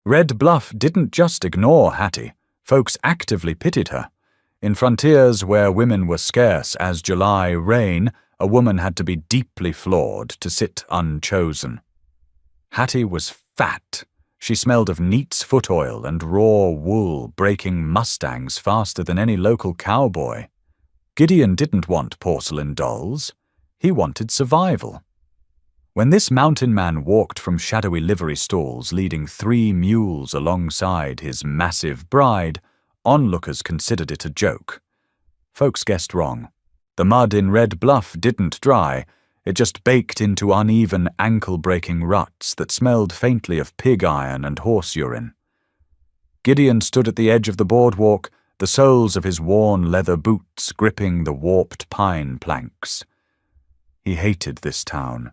Red Bluff didn't just ignore Hattie. Folks actively pitied her. In frontiers where women were scarce as July rain, a woman had to be deeply flawed to sit unchosen. Hattie was fat. She smelled of neat's foot oil and raw wool, breaking mustangs faster than any local cowboy. Gideon didn't want porcelain dolls. He wanted survival. When this mountain man walked from shadowy livery stalls leading 3 mules alongside his massive bride, onlookers considered it a joke. Folks guessed wrong. The mud in Red Bluff didn't dry. It just baked into uneven, ankle-breaking ruts that smelled faintly of pig iron and horse urine. Gideon stood at the edge of the boardwalk, the soles of his worn leather boots gripping the warped pine planks. He hated this town.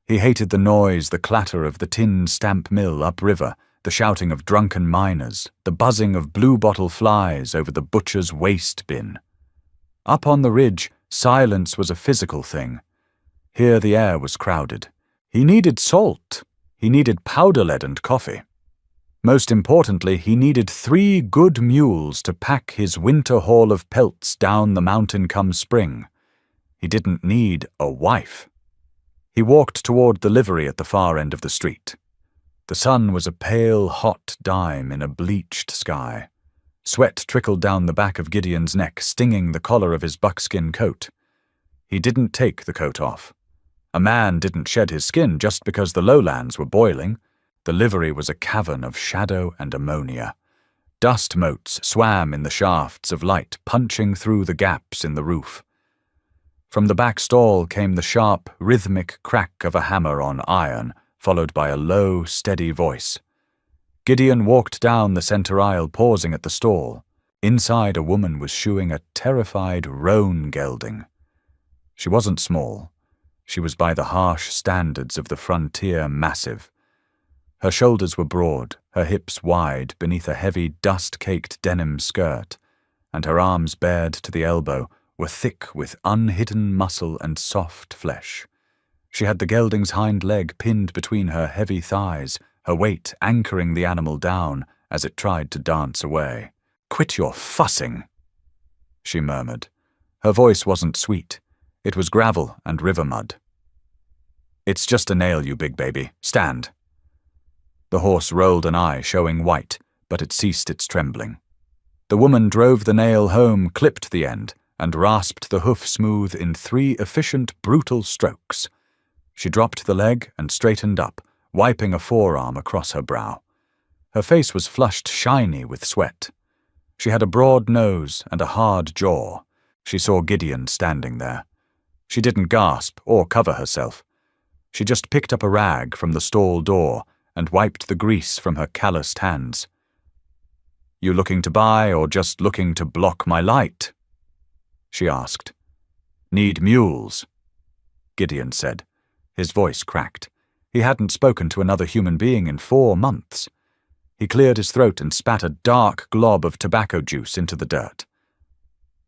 He hated the noise, the clatter of the tin stamp mill upriver, the shouting of drunken miners, the buzzing of blue-bottle flies over the butcher's waste bin. Up on the ridge, silence was a physical thing. Here the air was crowded. He needed salt. He needed powder lead and coffee. Most importantly, he needed 3 good mules to pack his winter haul of pelts down the mountain come spring. He didn't need a wife. He walked toward the livery at the far end of the street. The sun was a pale, hot dime in a bleached sky. Sweat trickled down the back of Gideon's neck, stinging the collar of his buckskin coat. He didn't take the coat off. A man didn't shed his skin just because the lowlands were boiling. The livery was a cavern of shadow and ammonia. Dust motes swam in the shafts of light, punching through the gaps in the roof. From the back stall came the sharp, rhythmic crack of a hammer on iron, followed by a low, steady voice. Gideon walked down the center aisle, pausing at the stall. Inside, a woman was shoeing a terrified roan gelding. She wasn't small. She was by the harsh standards of the frontier massive. Her shoulders were broad, her hips wide beneath a heavy, dust-caked denim skirt, and her arms bared to the elbow were thick with unhidden muscle and soft flesh. She had the gelding's hind leg pinned between her heavy thighs, her weight anchoring the animal down as it tried to dance away. "Quit your fussing," she murmured. Her voice wasn't sweet. It was gravel and river mud. "It's just a nail, you big baby. Stand." The horse rolled an eye, showing white, but it ceased its trembling. The woman drove the nail home, clipped the end, and rasped the hoof smooth in 3 efficient, brutal strokes. She dropped the leg and straightened up, wiping a forearm across her brow. Her face was flushed shiny with sweat. She had a broad nose and a hard jaw. She saw Gideon standing there. She didn't gasp or cover herself. She just picked up a rag from the stall door and wiped the grease from her calloused hands. "You looking to buy or just looking to block my light?" she asked. "Need mules," Gideon said. His voice cracked. He hadn't spoken to another human being in 4 months. He cleared his throat and spat a dark glob of tobacco juice into the dirt.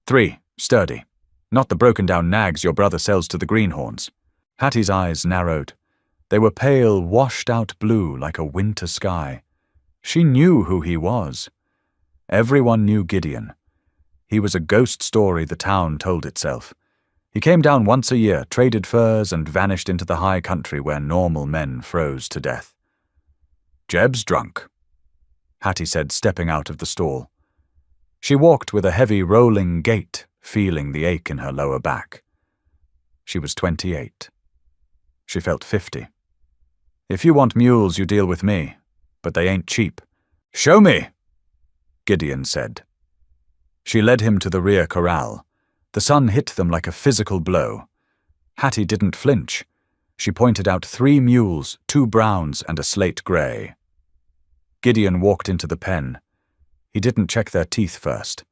3, sturdy. Not the broken-down nags your brother sells to the greenhorns." Hattie's eyes narrowed. They were pale, washed-out blue like a winter sky. She knew who he was. Everyone knew Gideon. He was a ghost story the town told itself. He came down once a year, traded furs, and vanished into the high country where normal men froze to death. "Jeb's drunk," Hattie said, stepping out of the stall. She walked with a heavy, rolling gait, feeling the ache in her lower back. She was 28. She felt 50. "If you want mules, you deal with me, but they ain't cheap." "Show me," Gideon said. She led him to the rear corral. The sun hit them like a physical blow. Hattie didn't flinch. She pointed out 3 mules, 2 browns, and a slate gray. Gideon walked into the pen. He didn't check their teeth first.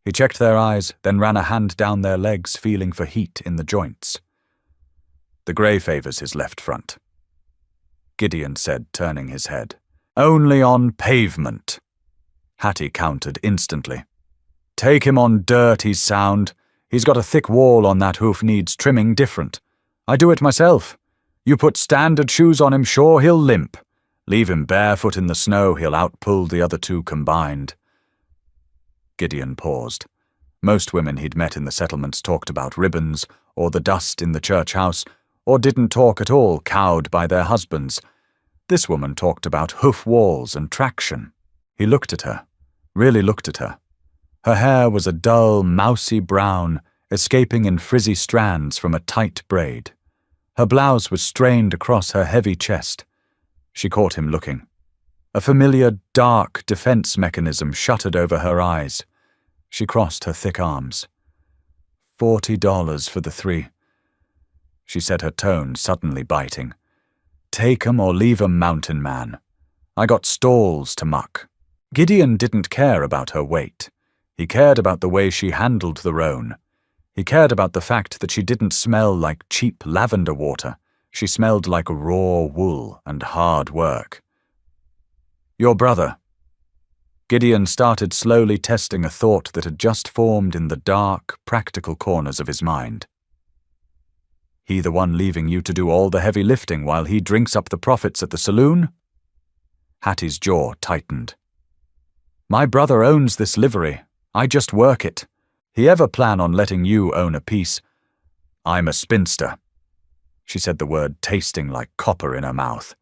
He checked their eyes, then ran a hand down their legs, feeling for heat in the joints. "The gray favors his left front," Gideon said, turning his head. "Only on pavement," Hattie countered instantly. "Take him on dirt, he's sound. He's got a thick wall on that hoof, needs trimming different. I do it myself. You put standard shoes on him, sure he'll limp. Leave him barefoot in the snow, he'll outpull the other two combined. Gideon paused. Most women he'd met in the settlements talked about ribbons, or the dust in the church house, or didn't talk at all, cowed by their husbands. This woman talked about hoof walls and traction. He looked at her, really looked at her. Her hair was a dull, mousy brown, escaping in frizzy strands from a tight braid. Her blouse was strained across her heavy chest. She caught him looking. A familiar, dark defense mechanism shuttered over her eyes. She crossed her thick arms. $40 for the 3. She said, her tone suddenly biting. Take 'em or leave 'em, mountain man. I got stalls to muck. Gideon didn't care about her weight. He cared about the way she handled the roan. He cared about the fact that she didn't smell like cheap lavender water. She smelled like raw wool and hard work. Your brother. Gideon started slowly testing a thought that had just formed in the dark, practical corners of his mind. He the one leaving you to do all the heavy lifting while he drinks up the profits at the saloon? Hattie's jaw tightened. My brother owns this livery. I just work it. He ever plan on letting you own a piece? I'm a spinster. She said the word tasting like copper in her mouth.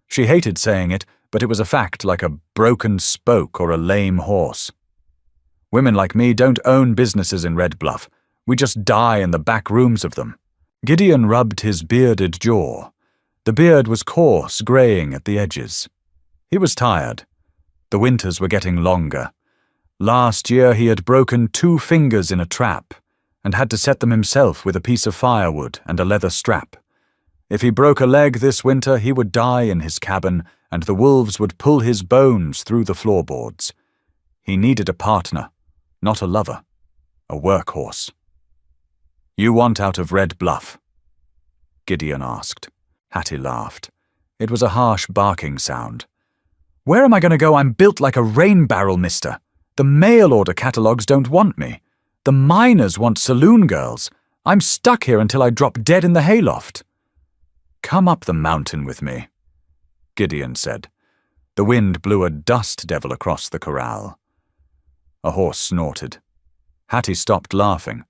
She hated saying it, but it was a fact like a broken spoke or a lame horse. Women like me don't own businesses in Red Bluff. We just die in the back rooms of them. Gideon rubbed his bearded jaw. The beard was coarse, graying at the edges. He was tired. The winters were getting longer. Last year he had broken 2 fingers in a trap and had to set them himself with a piece of firewood and a leather strap. If he broke a leg this winter, he would die in his cabin and the wolves would pull his bones through the floorboards. He needed a partner, not a lover, a workhorse. You want out of Red Bluff? Gideon asked. Hattie laughed. It was a harsh barking sound. Where am I going to go? I'm built like a rain barrel, mister. The mail order catalogues don't want me. The miners want saloon girls. I'm stuck here until I drop dead in the hayloft. Come up the mountain with me, Gideon said. The wind blew a dust devil across the corral. A horse snorted. Hattie stopped laughing.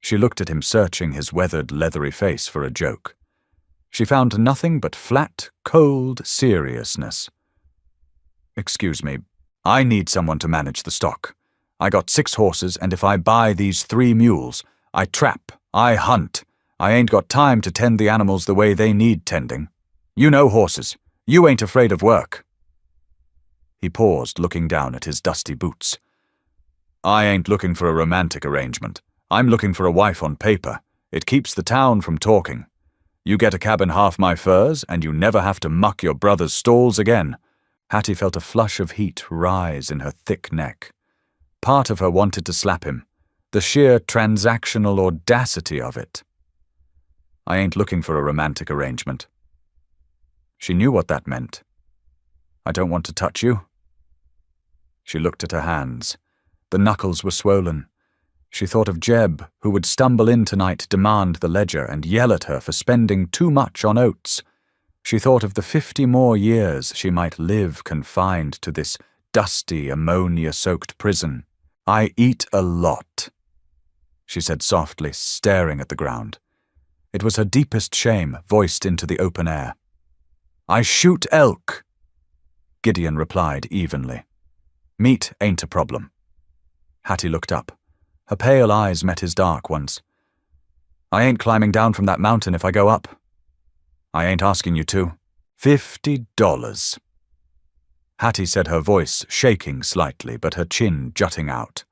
She looked at him, searching his weathered, leathery face for a joke. She found nothing but flat, cold seriousness. Excuse me, I need someone to manage the stock. I got 6 horses, and if I buy these 3 mules, I trap, I hunt. I ain't got time to tend the animals the way they need tending. You know horses. You ain't afraid of work. He paused, looking down at his dusty boots. I ain't looking for a romantic arrangement. I'm looking for a wife on paper. It keeps the town from talking. You get a cabin half my furs, and you never have to muck your brother's stalls again. Hattie felt a flush of heat rise in her thick neck. Part of her wanted to slap him, the sheer transactional audacity of it. I ain't looking for a romantic arrangement. She knew what that meant. I don't want to touch you. She looked at her hands. The knuckles were swollen. She thought of Jeb, who would stumble in tonight, demand the ledger, and yell at her for spending too much on oats. She thought of the 50 more years she might live confined to this dusty, ammonia-soaked prison. I eat a lot, she said softly, staring at the ground. It was her deepest shame, voiced into the open air. I shoot elk, Gideon replied evenly. Meat ain't a problem. Hattie looked up. Her pale eyes met his dark ones. I ain't climbing down from that mountain if I go up. I ain't asking you to. $50. Hattie said, her voice shaking slightly, but her chin jutting out.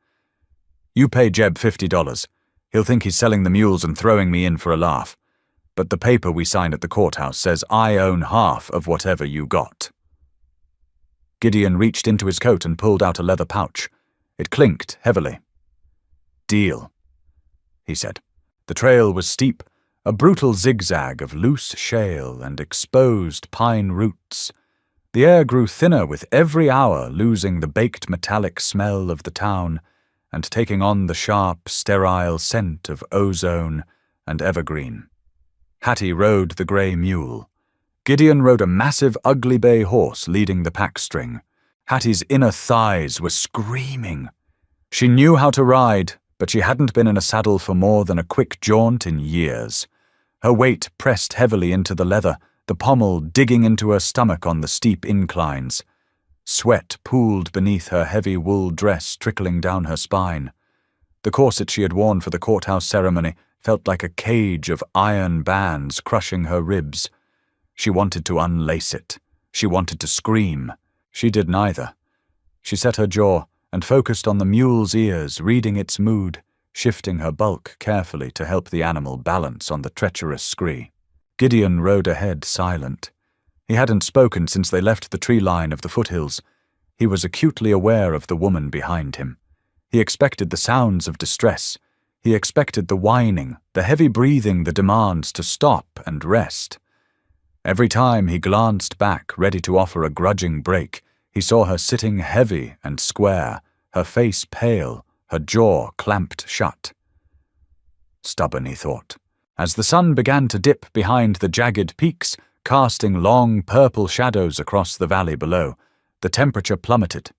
You pay Jeb $50. He'll think he's selling the mules and throwing me in for a laugh. But the paper we signed at the courthouse says I own half of whatever you got. Gideon reached into his coat and pulled out a leather pouch. It clinked heavily. Deal, he said. The trail was steep, a brutal zigzag of loose shale and exposed pine roots. The air grew thinner with every hour, losing the baked metallic smell of the town and taking on the sharp, sterile scent of ozone and evergreen. Hattie rode the grey mule. Gideon rode a massive ugly bay horse leading the pack string. Hattie's inner thighs were screaming. She knew how to ride, but she hadn't been in a saddle for more than a quick jaunt in years. Her weight pressed heavily into the leather, the pommel digging into her stomach on the steep inclines. Sweat pooled beneath her heavy wool dress, trickling down her spine. The corset she had worn for the courthouse ceremony felt like a cage of iron bands crushing her ribs. She wanted to unlace it. She wanted to scream. She did neither. She set her jaw and focused on the mule's ears, reading its mood, shifting her bulk carefully to help the animal balance on the treacherous scree. Gideon rode ahead, silent. He hadn't spoken since they left the tree line of the foothills. He was acutely aware of the woman behind him. He expected the sounds of distress. He expected the whining, the heavy breathing, the demands to stop and rest. Every time he glanced back, ready to offer a grudging break, he saw her sitting heavy and square, her face pale, her jaw clamped shut. Stubborn, he thought. As the sun began to dip behind the jagged peaks, casting long purple shadows across the valley below, the temperature plummeted.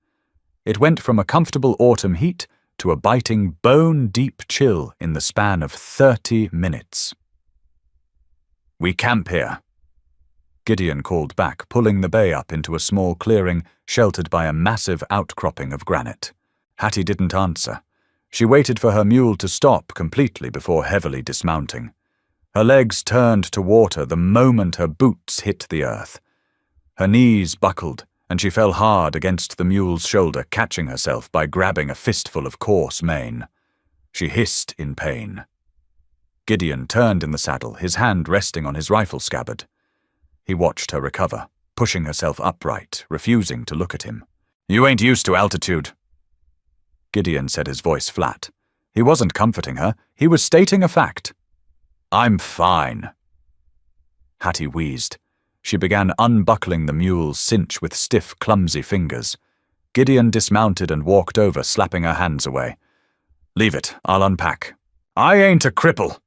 It went from a comfortable autumn heat to a biting, bone-deep chill in the span of 30 minutes. "We camp here," Gideon called back, pulling the bay up into a small clearing sheltered by a massive outcropping of granite. Hattie didn't answer. She waited for her mule to stop completely before heavily dismounting. Her legs turned to water the moment her boots hit the earth. Her knees buckled, and she fell hard against the mule's shoulder, catching herself by grabbing a fistful of coarse mane. She hissed in pain. Gideon turned in the saddle, his hand resting on his rifle scabbard. He watched her recover, pushing herself upright, refusing to look at him. "You ain't used to altitude." Gideon said, his voice flat. He wasn't comforting her, he was stating a fact. "I'm fine." Hattie wheezed. She began unbuckling the mule's cinch with stiff, clumsy fingers. Gideon dismounted and walked over, slapping her hands away. "Leave it, I'll unpack." "I ain't a cripple."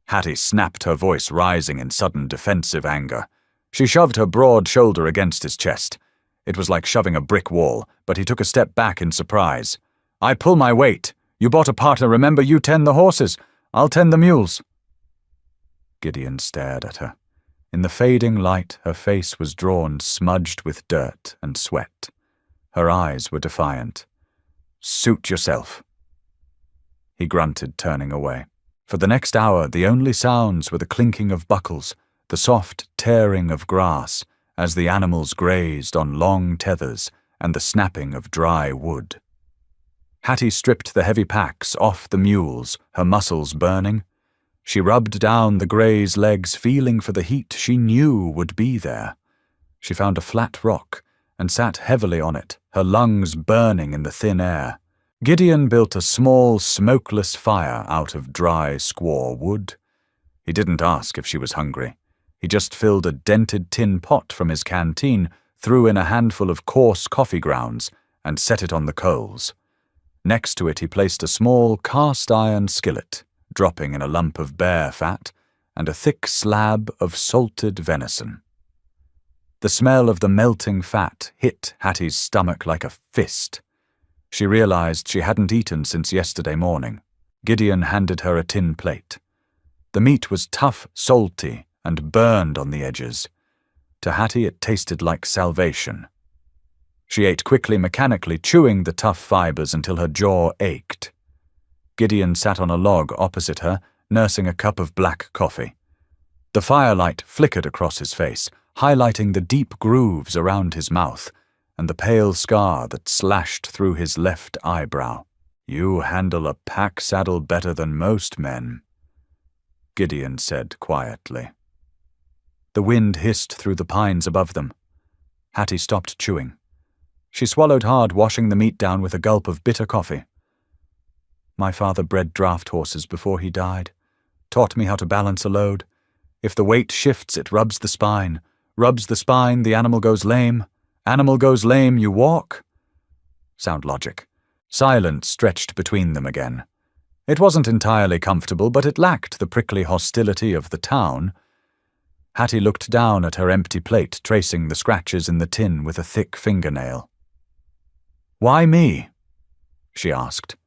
Hattie snapped, her voice rising in sudden defensive anger. She shoved her broad shoulder against his chest. It was like shoving a brick wall, but he took a step back in surprise. "I pull my weight. You bought a partner, remember? You tend the horses. I'll tend the mules." Gideon stared at her. In the fading light, her face was drawn, smudged with dirt and sweat. Her eyes were defiant. "Suit yourself." He grunted, turning away. For the next hour, the only sounds were the clinking of buckles, the soft tearing of grass as the animals grazed on long tethers, and the snapping of dry wood. Hattie stripped the heavy packs off the mules, her muscles burning. She rubbed down the grey's legs, feeling for the heat she knew would be there. She found a flat rock and sat heavily on it, her lungs burning in the thin air. Gideon built a small, smokeless fire out of dry squaw wood. He didn't ask if she was hungry. He just filled a dented tin pot from his canteen, threw in a handful of coarse coffee grounds, and set it on the coals. Next to it he placed a small cast-iron skillet, dropping in a lump of bear fat and a thick slab of salted venison. The smell of the melting fat hit Hattie's stomach like a fist. She realized she hadn't eaten since yesterday morning. Gideon handed her a tin plate. The meat was tough, salty, and burned on the edges. To Hattie it tasted like salvation. She ate quickly, mechanically, chewing the tough fibers until her jaw ached. Gideon sat on a log opposite her, nursing a cup of black coffee. The firelight flickered across his face, highlighting the deep grooves around his mouth and the pale scar that slashed through his left eyebrow. "You handle a pack saddle better than most men," Gideon said quietly. The wind hissed through the pines above them. Hattie stopped chewing. She swallowed hard, washing the meat down with a gulp of bitter coffee. "My father bred draft horses before he died. Taught me how to balance a load. If the weight shifts, it rubs the spine. Rubs the spine, the animal goes lame. Animal goes lame, you walk." Sound logic. Silence stretched between them again. It wasn't entirely comfortable, but it lacked the prickly hostility of the town. Hattie looked down at her empty plate, tracing the scratches in the tin with a thick fingernail. "Why me?" she asked.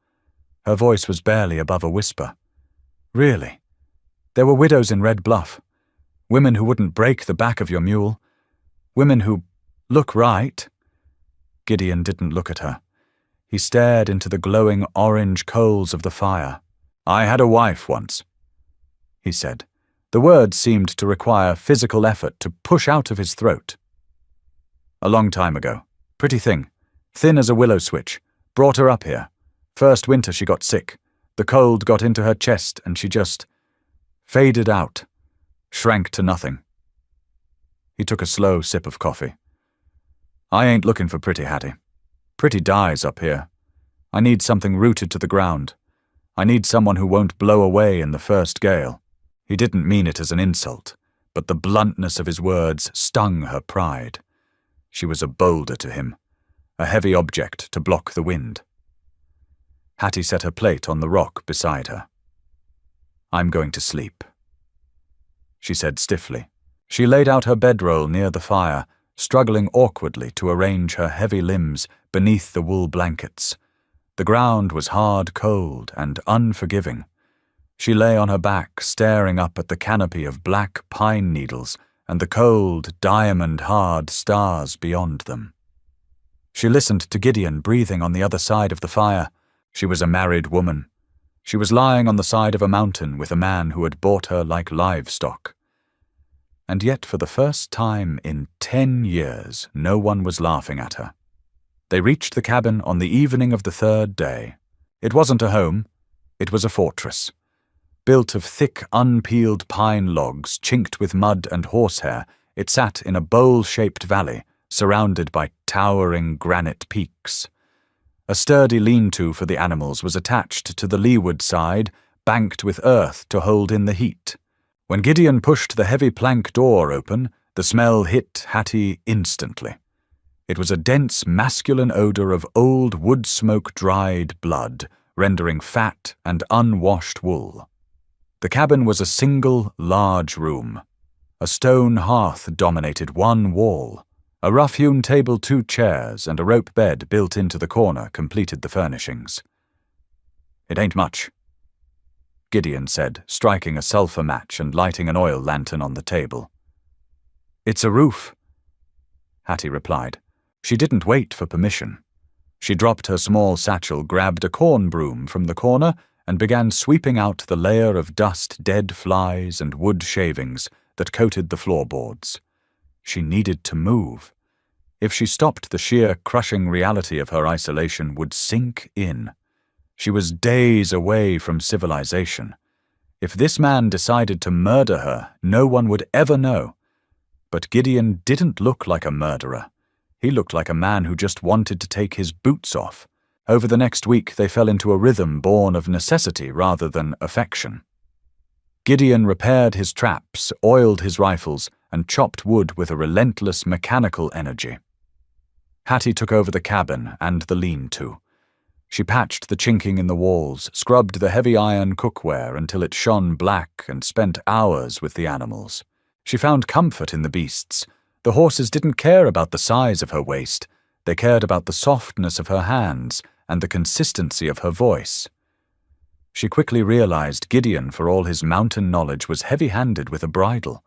Her voice was barely above a whisper. "Really? There were widows in Red Bluff. Women who wouldn't break the back of your mule. Women who look right." Gideon didn't look at her. He stared into the glowing orange coals of the fire. "I had a wife once," he said. The words seemed to require physical effort to push out of his throat. "A long time ago. Pretty thing. Thin as a willow switch. Brought her up here. First winter she got sick. The cold got into her chest and she just faded out. Shrank to nothing." He took a slow sip of coffee. "I ain't looking for pretty, Hattie. Pretty dies up here. I need something rooted to the ground. I need someone who won't blow away in the first gale." He didn't mean it as an insult, but the bluntness of his words stung her pride. She was a boulder to him, a heavy object to block the wind. Hattie set her plate on the rock beside her. "I'm going to sleep," she said stiffly. She laid out her bedroll near the fire, struggling awkwardly to arrange her heavy limbs beneath the wool blankets. The ground was hard cold and unforgiving. She lay on her back, staring up at the canopy of black pine needles and the cold, diamond-hard stars beyond them. She listened to Gideon breathing on the other side of the fire. She was a married woman. She was lying on the side of a mountain with a man who had bought her like livestock. And yet for the first time in 10 years, no one was laughing at her. They reached the cabin on the evening of the third day. It wasn't a home. It was a fortress. Built of thick, unpeeled pine logs, chinked with mud and horsehair, it sat in a bowl-shaped valley, surrounded by towering granite peaks. A sturdy lean-to for the animals was attached to the leeward side, banked with earth to hold in the heat. When Gideon pushed the heavy plank door open, the smell hit Hattie instantly. It was a dense, masculine odor of old wood-smoke-dried blood, rendering fat and unwashed wool. The cabin was a single, large room. A stone hearth dominated one wall. A rough-hewn table, 2 chairs, and a rope bed built into the corner completed the furnishings. "It ain't much," Gideon said, striking a sulphur match and lighting an oil lantern on the table. "It's a roof," Hattie replied. She didn't wait for permission. She dropped her small satchel, grabbed a corn broom from the corner, and began sweeping out the layer of dust, dead flies, and wood shavings that coated the floorboards. She needed to move. If she stopped, the sheer, crushing reality of her isolation would sink in. She was days away from civilization. If this man decided to murder her, no one would ever know. But Gideon didn't look like a murderer. He looked like a man who just wanted to take his boots off. Over the next week, they fell into a rhythm born of necessity rather than affection. Gideon repaired his traps, oiled his rifles, and chopped wood with a relentless mechanical energy. Hattie took over the cabin and the lean-to. She patched the chinking in the walls, scrubbed the heavy iron cookware until it shone black, and spent hours with the animals. She found comfort in the beasts. The horses didn't care about the size of her waist. They cared about the softness of her hands and the consistency of her voice. She quickly realized Gideon, for all his mountain knowledge, was heavy-handed with a bridle.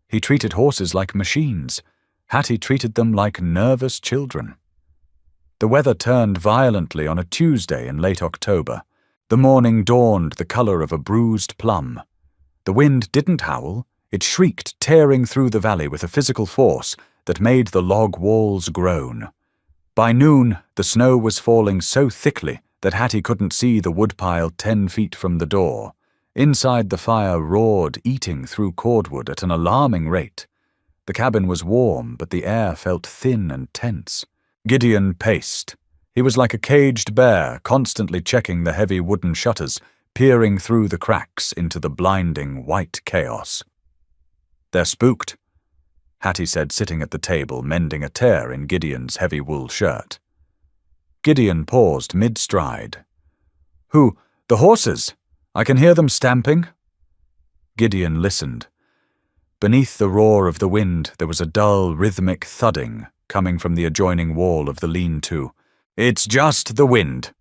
He treated horses like machines. Hattie treated them like nervous children. The weather turned violently on a Tuesday in late October. The morning dawned the color of a bruised plum. The wind didn't howl. It shrieked, tearing through the valley with a physical force that made the log walls groan. By noon, the snow was falling so thickly that Hattie couldn't see the woodpile 10 feet from the door. Inside, the fire roared, eating through cordwood at an alarming rate. The cabin was warm, but the air felt thin and tense. Gideon paced. He was like a caged bear, constantly checking the heavy wooden shutters, peering through the cracks into the blinding white chaos. "They're spooked," Hattie said, sitting at the table, mending a tear in Gideon's heavy wool shirt. Gideon paused mid-stride. "Who? The horses? I can hear them stamping." Gideon listened. Beneath the roar of the wind, there was a dull, rhythmic thudding coming from the adjoining wall of the lean-to. "It's just the wind."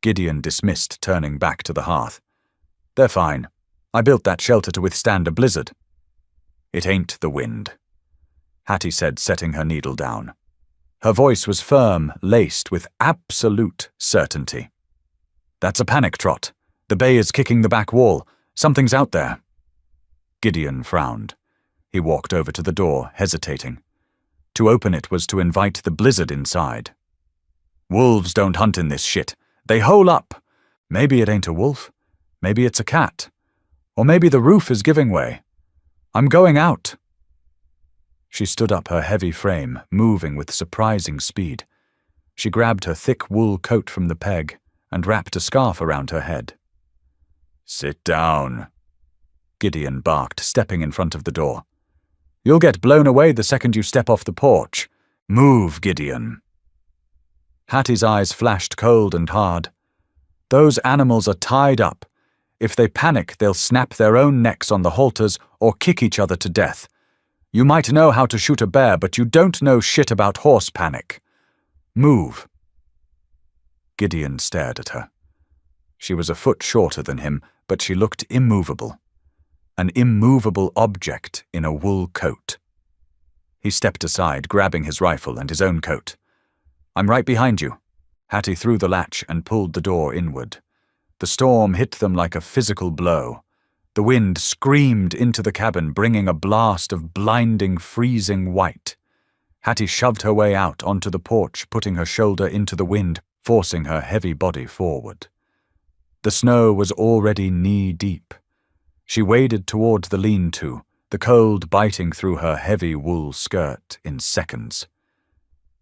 Gideon dismissed, turning back to the hearth. "They're fine. I built that shelter to withstand a blizzard." "It ain't the wind," Hattie said, setting her needle down. Her voice was firm, laced with absolute certainty. "That's a panic trot. The bay is kicking the back wall. Something's out there." Gideon frowned. He walked over to the door, hesitating. To open it was to invite the blizzard inside. "Wolves don't hunt in this shit. They hole up. Maybe it ain't a wolf. Maybe it's a cat. Or maybe the roof is giving way. I'm going out." She stood up, her heavy frame moving with surprising speed. She grabbed her thick wool coat from the peg and wrapped a scarf around her head. "Sit down," Gideon barked, stepping in front of the door. "You'll get blown away the second you step off the porch. Move, Gideon." Hattie's eyes flashed cold and hard. "Those animals are tied up. If they panic, they'll snap their own necks on the halters or kick each other to death. You might know how to shoot a bear, but you don't know shit about horse panic. Move." Gideon stared at her. She was a foot shorter than him, but she looked immovable. An immovable object in a wool coat. He stepped aside, grabbing his rifle and his own coat. "I'm right behind you." Hattie threw the latch and pulled the door inward. The storm hit them like a physical blow. The wind screamed into the cabin, bringing a blast of blinding, freezing white. Hattie shoved her way out onto the porch, putting her shoulder into the wind, forcing her heavy body forward. The snow was already knee-deep. She waded toward the lean-to, the cold biting through her heavy wool skirt in seconds.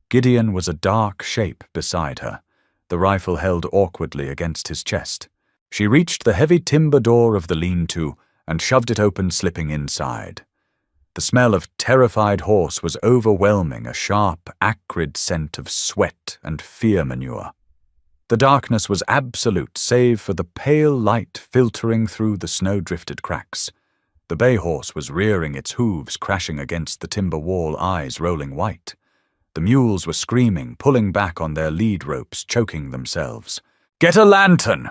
Gideon was a dark shape beside her, the rifle held awkwardly against his chest. She reached the heavy timber door of the lean-to and shoved it open, slipping inside. The smell of terrified horse was overwhelming, a sharp, acrid scent of sweat and fear manure. The darkness was absolute, save for the pale light filtering through the snow-drifted cracks. The bay horse was rearing its hooves, crashing against the timber wall, eyes rolling white. The mules were screaming, pulling back on their lead ropes, choking themselves. "Get a lantern!"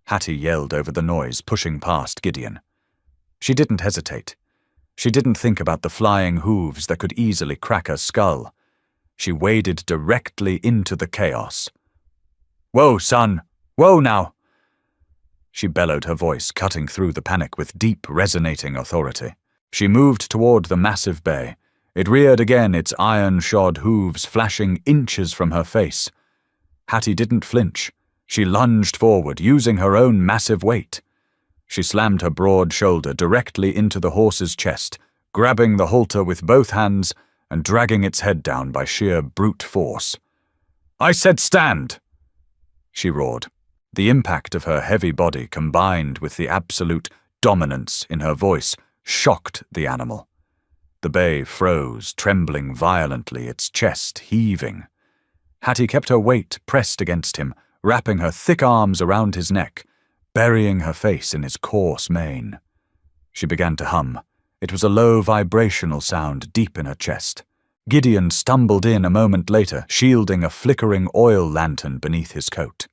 Hattie yelled over the noise, pushing past Gideon. She didn't hesitate. She didn't think about the flying hooves that could easily crack her skull. She waded directly into the chaos. "Whoa, son! Whoa now!" She bellowed, her voice cutting through the panic with deep, resonating authority. She moved toward the massive bay. It reared again, its iron-shod hooves flashing inches from her face. Hattie didn't flinch. She lunged forward, using her own massive weight. She slammed her broad shoulder directly into the horse's chest, grabbing the halter with both hands and dragging its head down by sheer brute force. "I said stand!" she roared. The impact of her heavy body, combined with the absolute dominance in her voice, shocked the animal. The bay froze, trembling violently, its chest heaving. Hattie kept her weight pressed against him, wrapping her thick arms around his neck, burying her face in his coarse mane. She began to hum. It was a low vibrational sound deep in her chest. Gideon stumbled in a moment later, shielding a flickering oil lantern beneath his coat.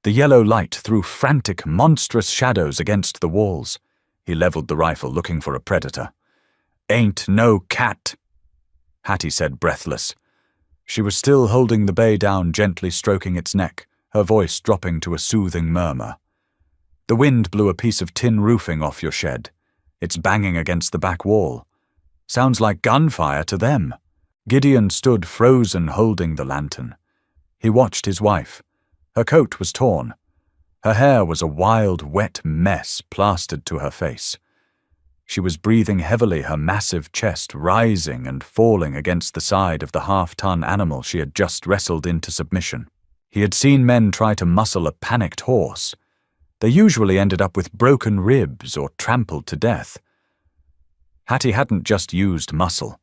The yellow light threw frantic, monstrous shadows against the walls. He leveled the rifle, looking for a predator. "Ain't no cat," Hattie said, breathless. She was still holding the bay down, gently stroking its neck, her voice dropping to a soothing murmur. "The wind blew a piece of tin roofing off your shed. It's banging against the back wall. Sounds like gunfire to them." Gideon stood frozen, holding the lantern. He watched his wife. Her coat was torn. Her hair was a wild, wet mess plastered to her face. She was breathing heavily, her massive chest rising and falling against the side of the half-ton animal she had just wrestled into submission. He had seen men try to muscle a panicked horse. They usually ended up with broken ribs or trampled to death. Hattie hadn't just used muscle.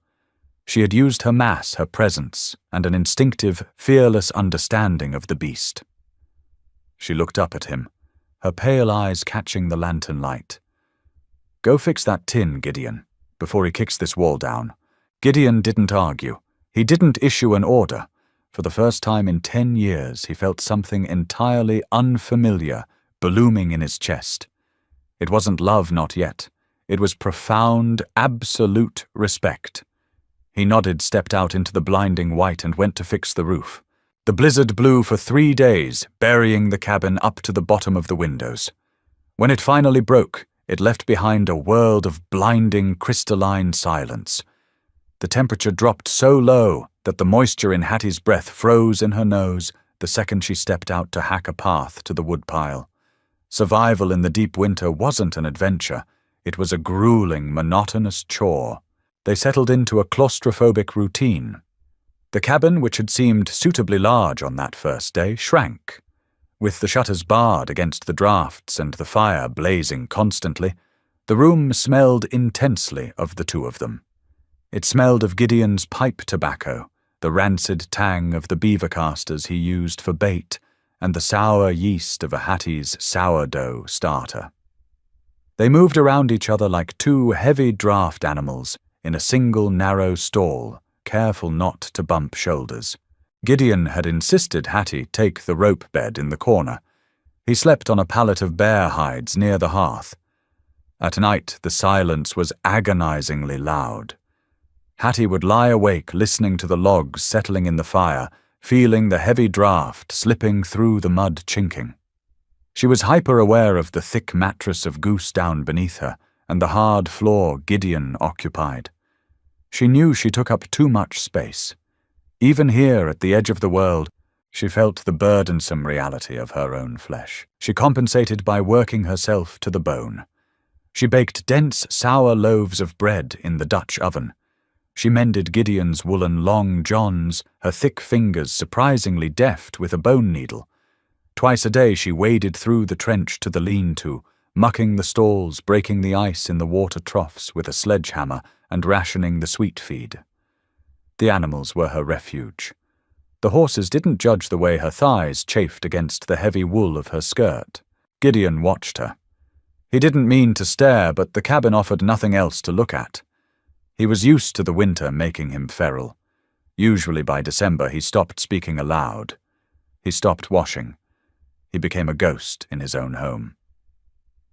She had used her mass, her presence, and an instinctive, fearless understanding of the beast. She looked up at him, her pale eyes catching the lantern light. "Go fix that tin, Gideon, before he kicks this wall down." Gideon didn't argue. He didn't issue an order. For the first time in 10 years, he felt something entirely unfamiliar blooming in his chest. It wasn't love, not yet. It was profound, absolute respect. He nodded, stepped out into the blinding white, and went to fix the roof. The blizzard blew for 3 days, burying the cabin up to the bottom of the windows. When it finally broke, it left behind a world of blinding, crystalline silence. The temperature dropped so low that the moisture in Hattie's breath froze in her nose the second she stepped out to hack a path to the woodpile. Survival in the deep winter wasn't an adventure. It was a grueling, monotonous chore. They settled into a claustrophobic routine. The cabin, which had seemed suitably large on that first day, shrank. With the shutters barred against the drafts and the fire blazing constantly, the room smelled intensely of the two of them. It smelled of Gideon's pipe tobacco, the rancid tang of the beaver casters he used for bait, and the sour yeast of a Hattie's sourdough starter. They moved around each other like two heavy draft animals in a single narrow stall, careful not to bump shoulders. Gideon had insisted Hattie take the rope bed in the corner. He slept on a pallet of bear hides near the hearth. At night, the silence was agonizingly loud. Hattie would lie awake listening to the logs settling in the fire, feeling the heavy draft slipping through the mud chinking. She was hyper-aware of the thick mattress of goose down beneath her and the hard floor Gideon occupied. She knew she took up too much space. Even here at the edge of the world, she felt the burdensome reality of her own flesh. She compensated by working herself to the bone. She baked dense, sour loaves of bread in the Dutch oven. She mended Gideon's woolen long johns, her thick fingers surprisingly deft with a bone needle. Twice a day she waded through the trench to the lean-to, mucking the stalls, breaking the ice in the water troughs with a sledgehammer, and rationing the sweet feed. The animals were her refuge. The horses didn't judge the way her thighs chafed against the heavy wool of her skirt. Gideon watched her. He didn't mean to stare, but the cabin offered nothing else to look at. He was used to the winter making him feral. Usually by December he stopped speaking aloud. He stopped washing. He became a ghost in his own home.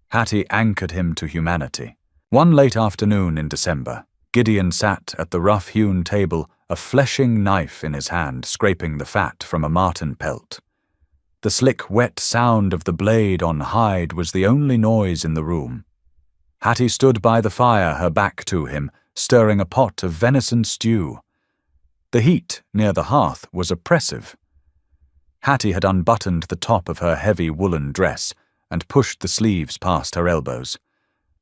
Hattie anchored him to humanity. One late afternoon in December, Gideon sat at the rough-hewn table, a fleshing knife in his hand, scraping the fat from a marten pelt. The slick, wet sound of the blade on hide was the only noise in the room. Hattie stood by the fire, her back to him, stirring a pot of venison stew. The heat near the hearth was oppressive. Hattie had unbuttoned the top of her heavy woolen dress and pushed the sleeves past her elbows.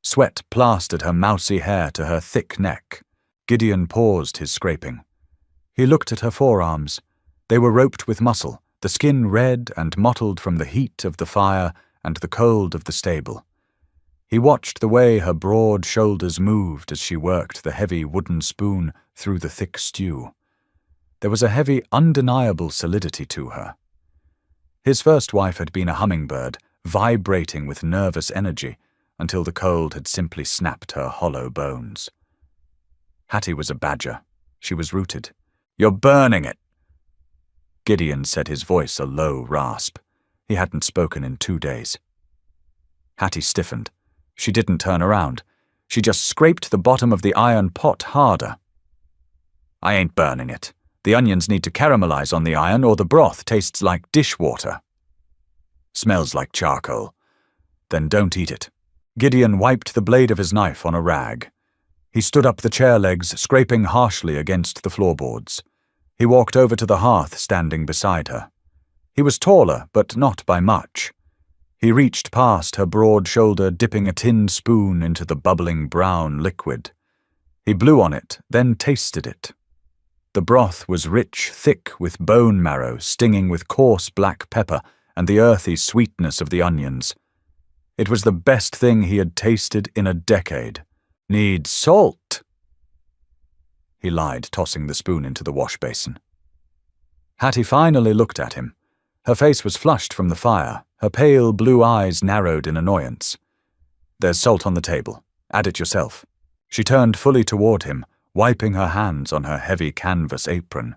Sweat plastered her mousy hair to her thick neck. Gideon paused his scraping. He looked at her forearms. They were roped with muscle, the skin red and mottled from the heat of the fire and the cold of the stable. He watched the way her broad shoulders moved as she worked the heavy wooden spoon through the thick stew. There was a heavy, undeniable solidity to her. His first wife had been a hummingbird, vibrating with nervous energy, until the cold had simply snapped her hollow bones. Hattie was a badger. She was rooted. "You're burning it!" Gideon said, his voice a low rasp. He hadn't spoken in 2 days. Hattie stiffened. She didn't turn around. She just scraped the bottom of the iron pot harder. "I ain't burning it. The onions need to caramelize on the iron or the broth tastes like dishwater." "Smells like charcoal." "Then don't eat it." Gideon wiped the blade of his knife on a rag. He stood up the chair legs, scraping harshly against the floorboards. He walked over to the hearth, standing beside her. He was taller, but not by much. He reached past her broad shoulder, dipping a tin spoon into the bubbling brown liquid. He blew on it, then tasted it. The broth was rich, thick with bone marrow, stinging with coarse black pepper and the earthy sweetness of the onions. It was the best thing he had tasted in a decade. "Need salt," he lied, tossing the spoon into the wash basin. Hattie finally looked at him. Her face was flushed from the fire, her pale blue eyes narrowed in annoyance. "There's salt on the table. Add it yourself." She turned fully toward him, wiping her hands on her heavy canvas apron.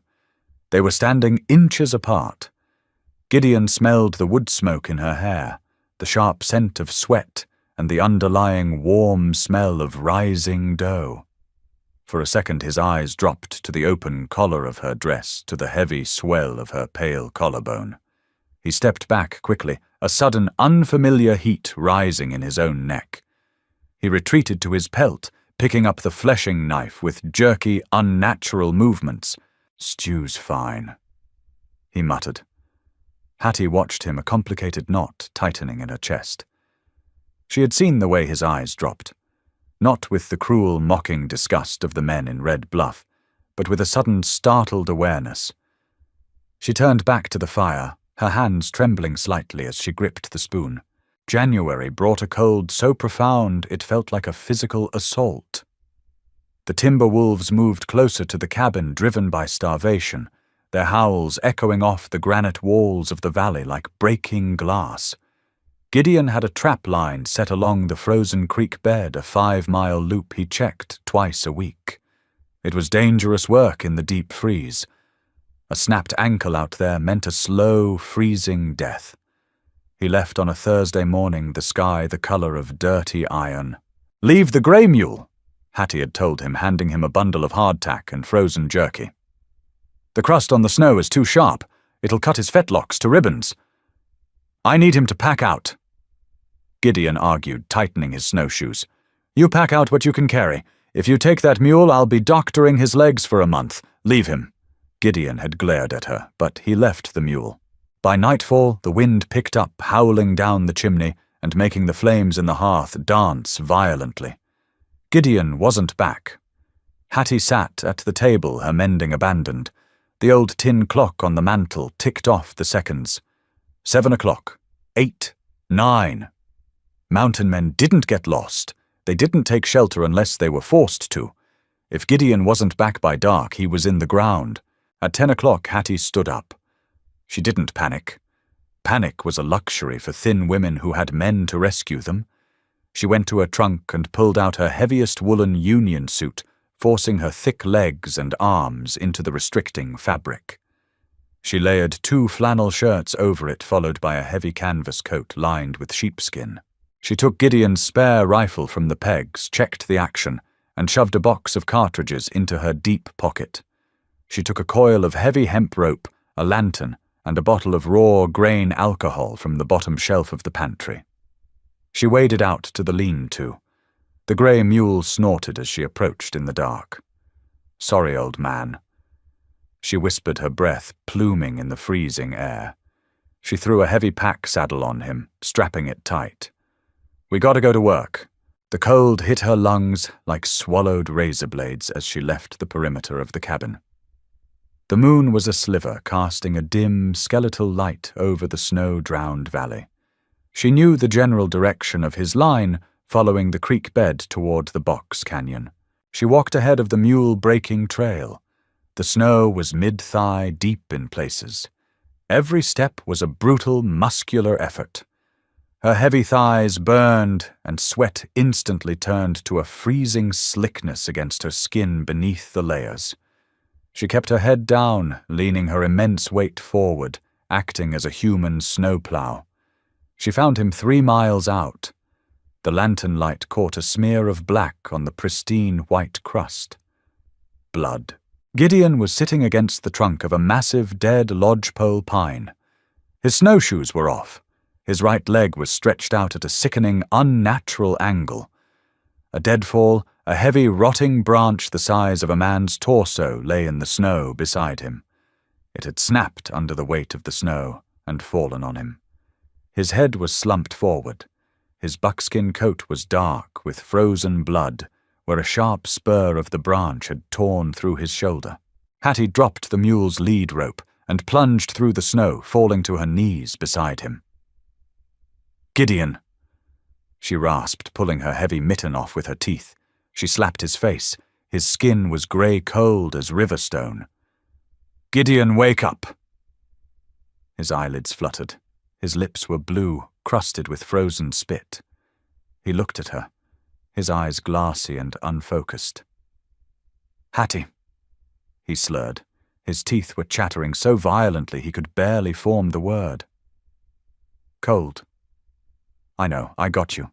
They were standing inches apart. Gideon smelled the wood smoke in her hair, the sharp scent of sweat, and the underlying warm smell of rising dough. For a second his eyes dropped to the open collar of her dress, to the heavy swell of her pale collarbone. He stepped back quickly, a sudden unfamiliar heat rising in his own neck. He retreated to his pelt, picking up the fleshing knife with jerky, unnatural movements. "Stew's fine," he muttered. Hattie watched him, a complicated knot tightening in her chest. She had seen the way his eyes dropped, not with the cruel, mocking disgust of the men in Red Bluff, but with a sudden startled awareness. She turned back to the fire, her hands trembling slightly as she gripped the spoon. January brought a cold so profound it felt like a physical assault. The timber wolves moved closer to the cabin, driven by starvation, their howls echoing off the granite walls of the valley like breaking glass. Gideon had a trap line set along the frozen creek bed, a 5-mile loop he checked twice a week. It was dangerous work in the deep freeze. A snapped ankle out there meant a slow, freezing death. He left on a Thursday morning, the sky the color of dirty iron. "Leave the grey mule," Hattie had told him, handing him a bundle of hardtack and frozen jerky. "The crust on the snow is too sharp. It'll cut his fetlocks to ribbons. I need him to pack out." Gideon argued, tightening his snowshoes. "You pack out what you can carry. If you take that mule, I'll be doctoring his legs for a month. Leave him." Gideon had glared at her, but he left the mule. By nightfall, the wind picked up, howling down the chimney and making the flames in the hearth dance violently. Gideon wasn't back. Hattie sat at the table, her mending abandoned. The old tin clock on the mantel ticked off the seconds. 7 o'clock. 8. 9. Mountain men didn't get lost. They didn't take shelter unless they were forced to. If Gideon wasn't back by dark, he was in the ground. At 10 o'clock, Hattie stood up. She didn't panic. Panic was a luxury for thin women who had men to rescue them. She went to her trunk and pulled out her heaviest woolen union suit, forcing her thick legs and arms into the restricting fabric. She layered 2 flannel shirts over it, followed by a heavy canvas coat lined with sheepskin. She took Gideon's spare rifle from the pegs, checked the action, and shoved a box of cartridges into her deep pocket. She took a coil of heavy hemp rope, a lantern, and a bottle of raw grain alcohol from the bottom shelf of the pantry. She waded out to the lean-to. The grey mule snorted as she approached in the dark. "Sorry, old man." She whispered, her breath pluming in the freezing air. She threw a heavy pack saddle on him, strapping it tight. "We gotta go to work." The cold hit her lungs like swallowed razor blades as she left the perimeter of the cabin. The moon was a sliver, casting a dim, skeletal light over the snow-drowned valley. She knew the general direction of his line, following the creek bed toward the box canyon. She walked ahead of the mule-breaking trail. The snow was mid-thigh deep in places. Every step was a brutal, muscular effort. Her heavy thighs burned, and sweat instantly turned to a freezing slickness against her skin beneath the layers. She kept her head down, leaning her immense weight forward, acting as a human snowplow. She found him 3 miles out. The lantern light caught a smear of black on the pristine white crust. Blood. Gideon was sitting against the trunk of a massive dead lodgepole pine. His snowshoes were off. His right leg was stretched out at a sickening, unnatural angle. A deadfall, a heavy, rotting branch the size of a man's torso lay in the snow beside him. It had snapped under the weight of the snow and fallen on him. His head was slumped forward. His buckskin coat was dark with frozen blood, where a sharp spur of the branch had torn through his shoulder. Hattie dropped the mule's lead rope and plunged through the snow, falling to her knees beside him. "Gideon!" She rasped, pulling her heavy mitten off with her teeth. She slapped his face. His skin was grey-cold as river stone. "Gideon, wake up!" His eyelids fluttered. His lips were blue, crusted with frozen spit. He looked at her. his eyes glassy and unfocused. "Hattie," he slurred. His teeth were chattering so violently he could barely form the word. "Cold." "I know, I got you."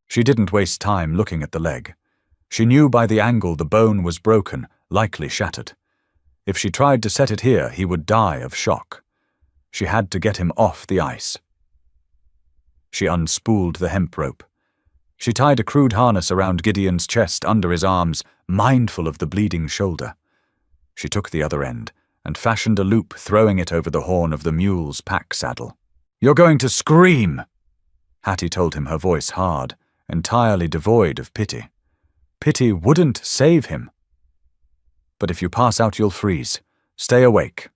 She didn't waste time looking at the leg. She knew by the angle the bone was broken, likely shattered. If she tried to set it here, he would die of shock. She had to get him off the ice. She unspooled the hemp rope. She tied a crude harness around Gideon's chest under his arms, mindful of the bleeding shoulder. She took the other end and fashioned a loop, throwing it over the horn of the mule's pack saddle. "You're going to scream," Hattie told him, her voice hard, entirely devoid of pity. Pity wouldn't save him. "But if you pass out, you'll freeze. Stay awake."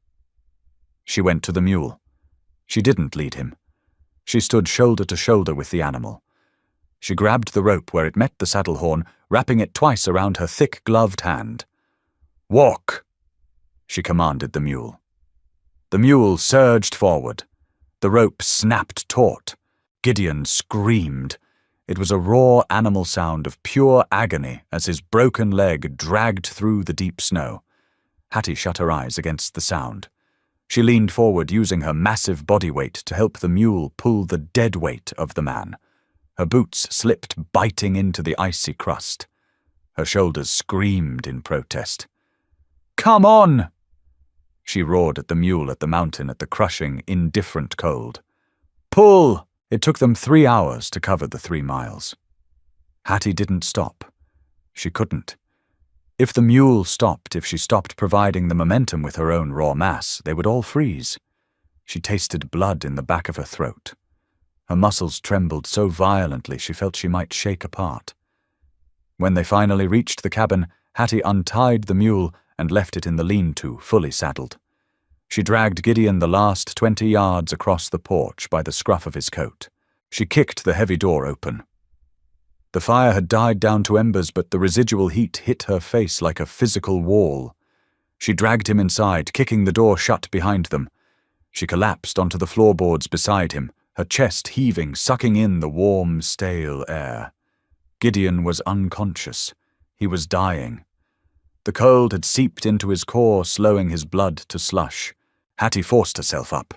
She went to the mule. She didn't lead him. She stood shoulder to shoulder with the animal. She grabbed the rope where it met the saddle horn, wrapping it twice around her thick gloved hand. "Walk," she commanded the mule. The mule surged forward. The rope snapped taut. Gideon screamed. It was a raw animal sound of pure agony as his broken leg dragged through the deep snow. Hattie shut her eyes against the sound. She leaned forward, using her massive body weight to help the mule pull the dead weight of the man. Her boots slipped, biting into the icy crust. Her shoulders screamed in protest. "Come on!" She roared at the mule at the mountain at the crushing, indifferent cold. "Pull!" It took them 3 hours to cover the 3 miles. Hattie didn't stop. She couldn't. If the mule stopped, if she stopped providing the momentum with her own raw mass, they would all freeze. She tasted blood in the back of her throat. Her muscles trembled so violently she felt she might shake apart. When they finally reached the cabin, Hattie untied the mule and left it in the lean-to, fully saddled. She dragged Gideon the last 20 yards across the porch by the scruff of his coat. She kicked the heavy door open. The fire had died down to embers, but the residual heat hit her face like a physical wall. She dragged him inside, kicking the door shut behind them. She collapsed onto the floorboards beside him, her chest heaving, sucking in the warm, stale air. Gideon was unconscious. He was dying. The cold had seeped into his core, slowing his blood to slush. Hattie forced herself up.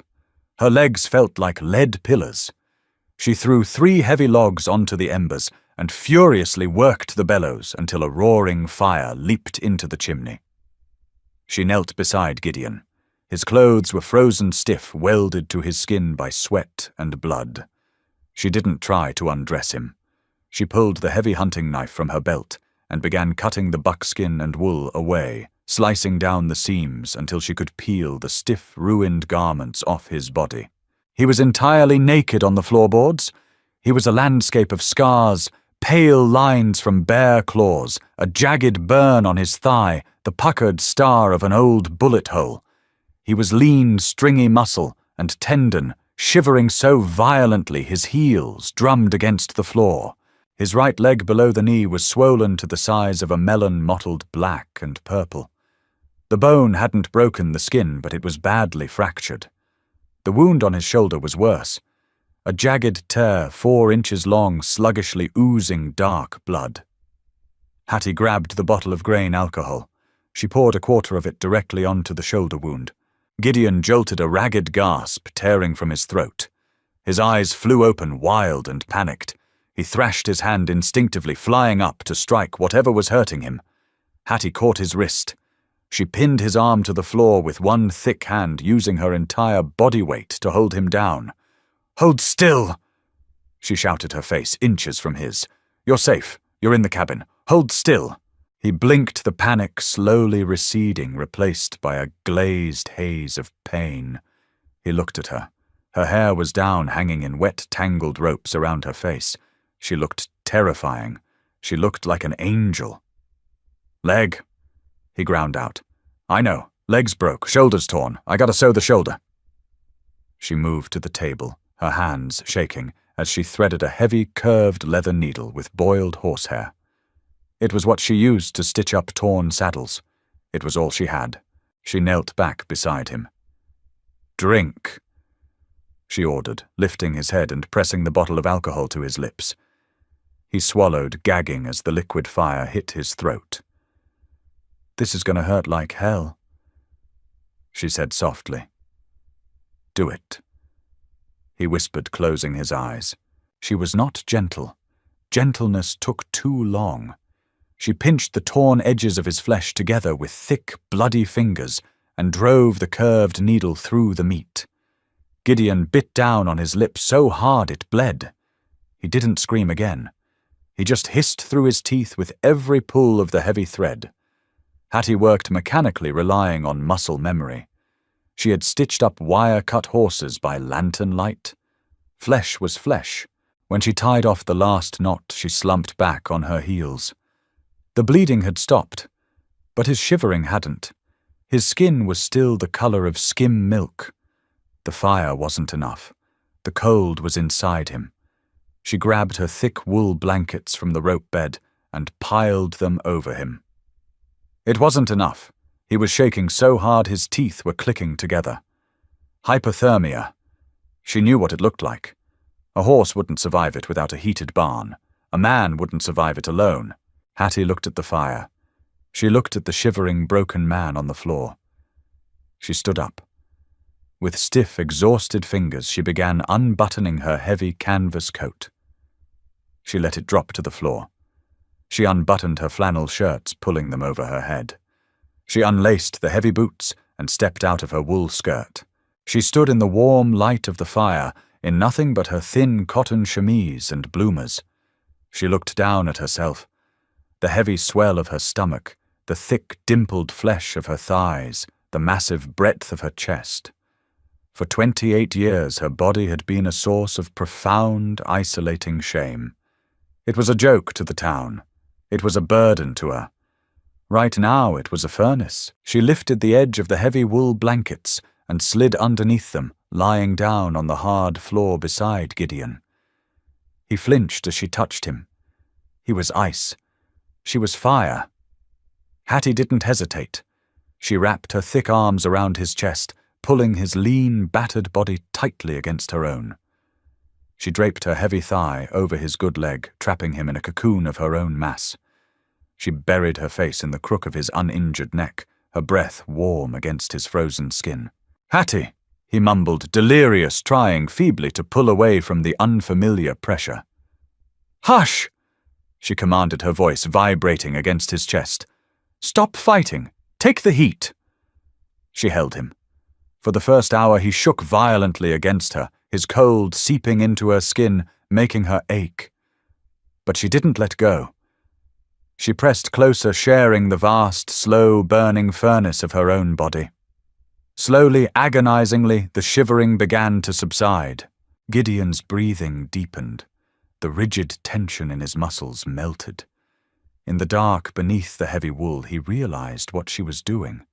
Her legs felt like lead pillars. She threw 3 heavy logs onto the embers and furiously worked the bellows until a roaring fire leaped into the chimney. She knelt beside Gideon. His clothes were frozen stiff, welded to his skin by sweat and blood. She didn't try to undress him. She pulled the heavy hunting knife from her belt and began cutting the buckskin and wool away, slicing down the seams until she could peel the stiff, ruined garments off his body. He was entirely naked on the floorboards. He was a landscape of scars, pale lines from bare claws, a jagged burn on his thigh, the puckered star of an old bullet hole. He was lean, stringy muscle and tendon, shivering so violently his heels drummed against the floor. His right leg below the knee was swollen to the size of a melon mottled black and purple. The bone hadn't broken the skin, but it was badly fractured. The wound on his shoulder was worse. A jagged tear 4 inches long, sluggishly oozing dark blood. Hattie grabbed the bottle of grain alcohol. She poured a quarter of it directly onto the shoulder wound. Gideon jolted a ragged gasp, tearing from his throat. His eyes flew open, wild and panicked. He thrashed his hand instinctively, flying up to strike whatever was hurting him. Hattie caught his wrist. She pinned his arm to the floor with one thick hand, using her entire body weight to hold him down. "Hold still!" She shouted, her face inches from his. "You're safe. You're in the cabin. Hold still!" He blinked, the panic slowly receding, replaced by a glazed haze of pain. He looked at her. Her hair was down, hanging in wet, tangled ropes around her face. She looked terrifying. She looked like an angel. "Leg," he ground out. "I know. Leg's broke. Shoulder's torn. I gotta sew the shoulder." She moved to the table, her hands shaking, as she threaded a heavy, curved leather needle with boiled horsehair. It was what she used to stitch up torn saddles. It was all she had. She knelt back beside him. "Drink," she ordered, lifting his head and pressing the bottle of alcohol to his lips. He swallowed, gagging as the liquid fire hit his throat. "This is going to hurt like hell," she said softly. "Do it," he whispered, closing his eyes. She was not gentle. Gentleness took too long. She pinched the torn edges of his flesh together with thick, bloody fingers and drove the curved needle through the meat. Gideon bit down on his lip so hard it bled. He didn't scream again. He just hissed through his teeth with every pull of the heavy thread. Hattie worked mechanically, relying on muscle memory. She had stitched up wire-cut horses by lantern light. Flesh was flesh. When she tied off the last knot, she slumped back on her heels. The bleeding had stopped, but his shivering hadn't. His skin was still the color of skim milk. The fire wasn't enough. The cold was inside him. She grabbed her thick wool blankets from the rope bed and piled them over him. It wasn't enough. He was shaking so hard his teeth were clicking together. Hypothermia. She knew what it looked like. A horse wouldn't survive it without a heated barn. A man wouldn't survive it alone. Hattie looked at the fire. She looked at the shivering, broken man on the floor. She stood up. With stiff, exhausted fingers, she began unbuttoning her heavy canvas coat. She let it drop to the floor. She unbuttoned her flannel shirts, pulling them over her head. She unlaced the heavy boots and stepped out of her wool skirt. She stood in the warm light of the fire, in nothing but her thin cotton chemise and bloomers. She looked down at herself. The heavy swell of her stomach, the thick, dimpled flesh of her thighs, the massive breadth of her chest. For 28 years her body had been a source of profound, isolating shame. It was a joke to the town. It was a burden to her. Right now it was a furnace. She lifted the edge of the heavy wool blankets and slid underneath them, lying down on the hard floor beside Gideon. He flinched as she touched him. He was ice. She was fire. Hattie didn't hesitate. She wrapped her thick arms around his chest, pulling his lean, battered body tightly against her own. She draped her heavy thigh over his good leg, trapping him in a cocoon of her own mass. She buried her face in the crook of his uninjured neck, her breath warm against his frozen skin. "Hattie," he mumbled, delirious, trying feebly to pull away from the unfamiliar pressure. "Hush!" she commanded, her voice vibrating against his chest. "Stop fighting. Take the heat." She held him. For the first hour he shook violently against her, his cold seeping into her skin, making her ache. But she didn't let go. She pressed closer, sharing the vast, slow-burning furnace of her own body. Slowly, agonizingly, the shivering began to subside. Gideon's breathing deepened. The rigid tension in his muscles melted. In the dark beneath the heavy wool, he realized what she was doing.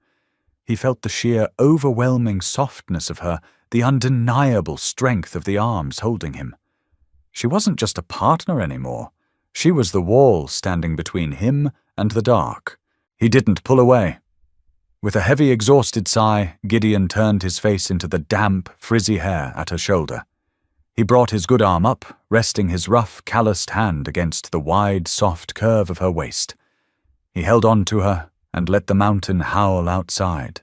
He felt the sheer, overwhelming softness of her, the undeniable strength of the arms holding him. She wasn't just a partner anymore. She was the wall standing between him and the dark. He didn't pull away. With a heavy, exhausted sigh, Gideon turned his face into the damp, frizzy hair at her shoulder. He brought his good arm up, resting his rough, calloused hand against the wide, soft curve of her waist. He held on to her and let the mountain howl outside.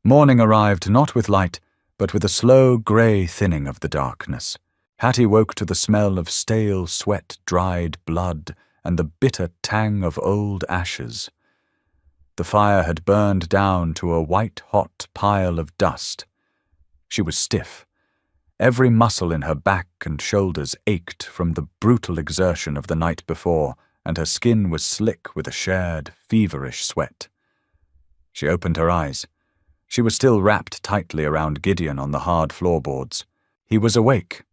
Morning arrived not with light, but with a slow, grey thinning of the darkness. Hattie woke to the smell of stale sweat, dried blood, and the bitter tang of old ashes. The fire had burned down to a white-hot pile of dust. She was stiff. Every muscle in her back and shoulders ached from the brutal exertion of the night before, and her skin was slick with a shared, feverish sweat. She opened her eyes. She was still wrapped tightly around Gideon on the hard floorboards. He was awake.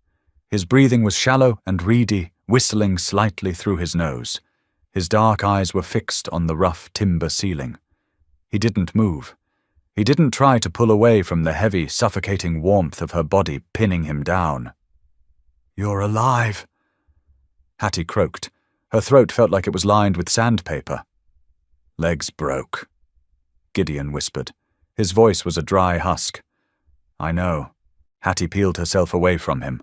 His breathing was shallow and reedy, whistling slightly through his nose. His dark eyes were fixed on the rough timber ceiling. He didn't move. He didn't try to pull away from the heavy, suffocating warmth of her body pinning him down. "You're alive," Hattie croaked. Her throat felt like it was lined with sandpaper. "Legs broke," Gideon whispered. His voice was a dry husk. "I know." Hattie peeled herself away from him.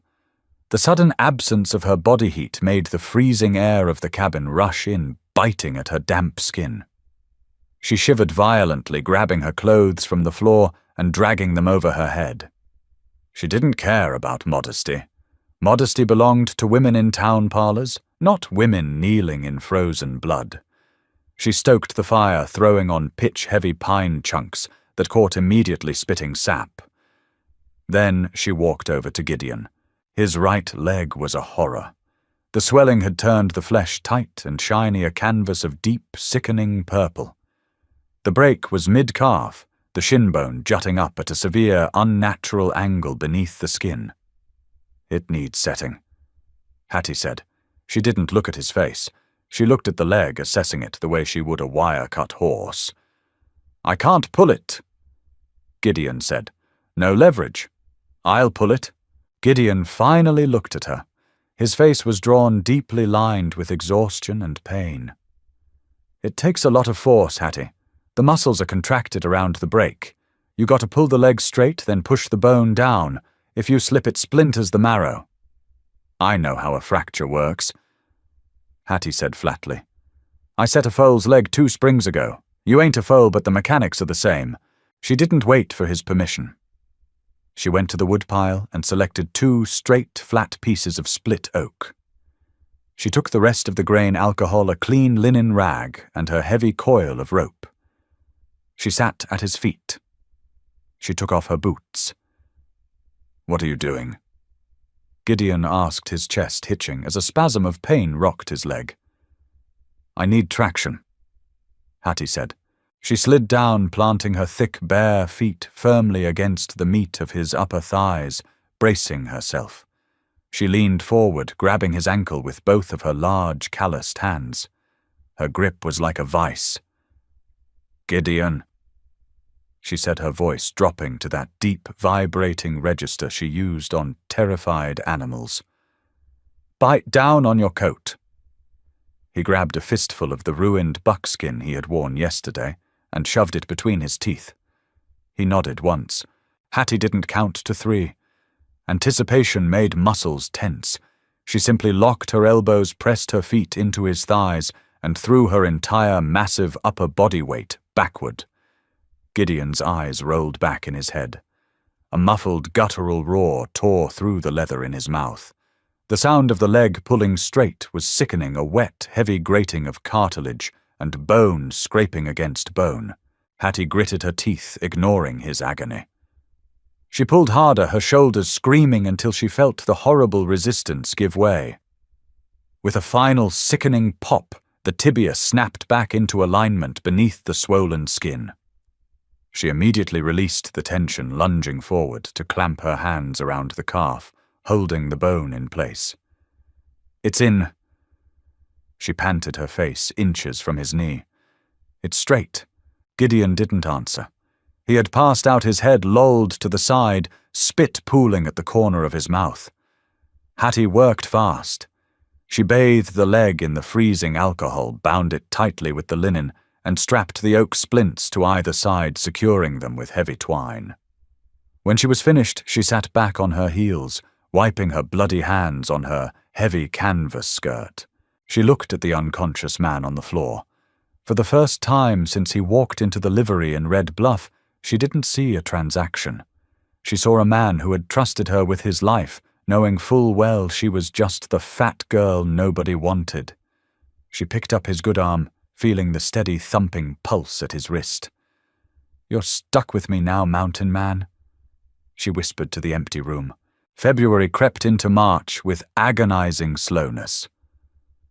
The sudden absence of her body heat made the freezing air of the cabin rush in, biting at her damp skin. She shivered violently, grabbing her clothes from the floor and dragging them over her head. She didn't care about modesty. Modesty belonged to women in town parlors, not women kneeling in frozen blood. She stoked the fire, throwing on pitch-heavy pine chunks that caught immediately, spitting sap. Then she walked over to Gideon. His right leg was a horror. The swelling had turned the flesh tight and shiny, a canvas of deep, sickening purple. The break was mid-calf, the shin bone jutting up at a severe, unnatural angle beneath the skin. "It needs setting," Hattie said. She didn't look at his face. She looked at the leg, assessing it the way she would a wire-cut horse. "I can't pull it," Gideon said. "No leverage." "I'll pull it." Gideon finally looked at her. His face was drawn, deeply lined with exhaustion and pain. "It takes a lot of force, Hattie. The muscles are contracted around the break. You got to pull the leg straight, then push the bone down. If you slip, it splinters the marrow." "I know how a fracture works," Hattie said flatly. "I set a foal's leg 2 springs ago. You ain't a foal, but the mechanics are the same." She didn't wait for his permission. She went to the woodpile and selected 2 straight, flat pieces of split oak. She took the rest of the grain alcohol, a clean linen rag, and her heavy coil of rope. She sat at his feet. She took off her boots. "What are you doing?" Gideon asked, his chest hitching as a spasm of pain rocked his leg. "I need traction," Hattie said. She slid down, planting her thick, bare feet firmly against the meat of his upper thighs, bracing herself. She leaned forward, grabbing his ankle with both of her large, calloused hands. Her grip was like a vice. "Gideon," she said, her voice dropping to that deep, vibrating register she used on terrified animals. "Bite down on your coat." He grabbed a fistful of the ruined buckskin he had worn yesterday and shoved it between his teeth. He nodded once. Hattie didn't count to 3. Anticipation made muscles tense. She simply locked her elbows, pressed her feet into his thighs, and threw her entire massive upper body weight backward. Gideon's eyes rolled back in his head. A muffled, guttural roar tore through the leather in his mouth. The sound of the leg pulling straight was sickening, a wet, heavy grating of cartilage and bone scraping against bone. Hattie gritted her teeth, ignoring his agony. She pulled harder, her shoulders screaming until she felt the horrible resistance give way. With a final sickening pop, the tibia snapped back into alignment beneath the swollen skin. She immediately released the tension, lunging forward to clamp her hands around the calf, holding the bone in place. "It's in." She panted, her face inches from his knee. "It's straight." Gideon didn't answer. He had passed out, his head lolled to the side, spit pooling at the corner of his mouth. Hattie worked fast. She bathed the leg in the freezing alcohol, bound it tightly with the linen, and strapped the oak splints to either side, securing them with heavy twine. When she was finished, she sat back on her heels, wiping her bloody hands on her heavy canvas skirt. She looked at the unconscious man on the floor. For the first time since he walked into the livery in Red Bluff, she didn't see a transaction. She saw a man who had trusted her with his life, knowing full well she was just the fat girl nobody wanted. She picked up his good arm, feeling the steady thumping pulse at his wrist. "You're stuck with me now, mountain man," she whispered to the empty room. February crept into March with agonizing slowness.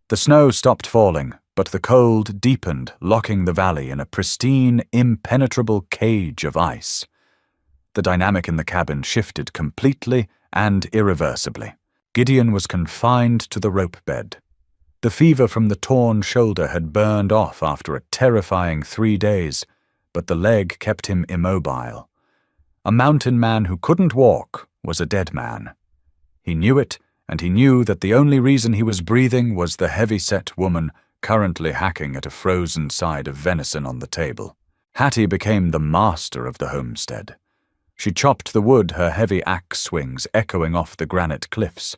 The snow stopped falling, but the cold deepened, locking the valley in a pristine, impenetrable cage of ice. The dynamic in the cabin shifted completely and irreversibly. Gideon was confined to the rope bed. The fever from the torn shoulder had burned off after a terrifying 3 days, but the leg kept him immobile. A mountain man who couldn't walk was a dead man. He knew it, and he knew that the only reason he was breathing was the heavy-set woman currently hacking at a frozen side of venison on the table. Hattie became the master of the homestead. She chopped the wood, her heavy axe swings echoing off the granite cliffs.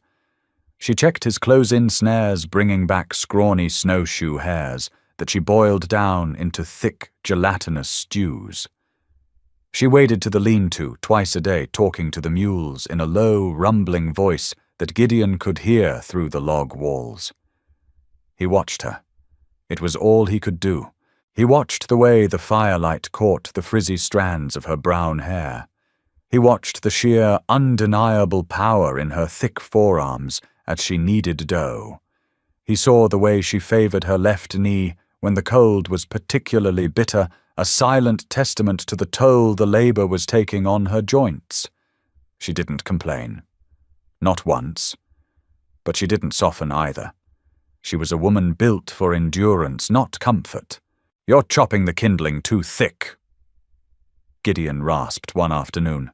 She checked his close-in snares, bringing back scrawny snowshoe hairs that she boiled down into thick, gelatinous stews. She waded to the lean-to twice a day, talking to the mules in a low, rumbling voice that Gideon could hear through the log walls. He watched her. It was all he could do. He watched the way the firelight caught the frizzy strands of her brown hair. He watched the sheer, undeniable power in her thick forearms as she kneaded dough. He saw the way she favored her left knee when the cold was particularly bitter, a silent testament to the toll the labor was taking on her joints. She didn't complain. Not once. But she didn't soften either. She was a woman built for endurance, not comfort. "You're chopping the kindling too thick," Gideon rasped one afternoon.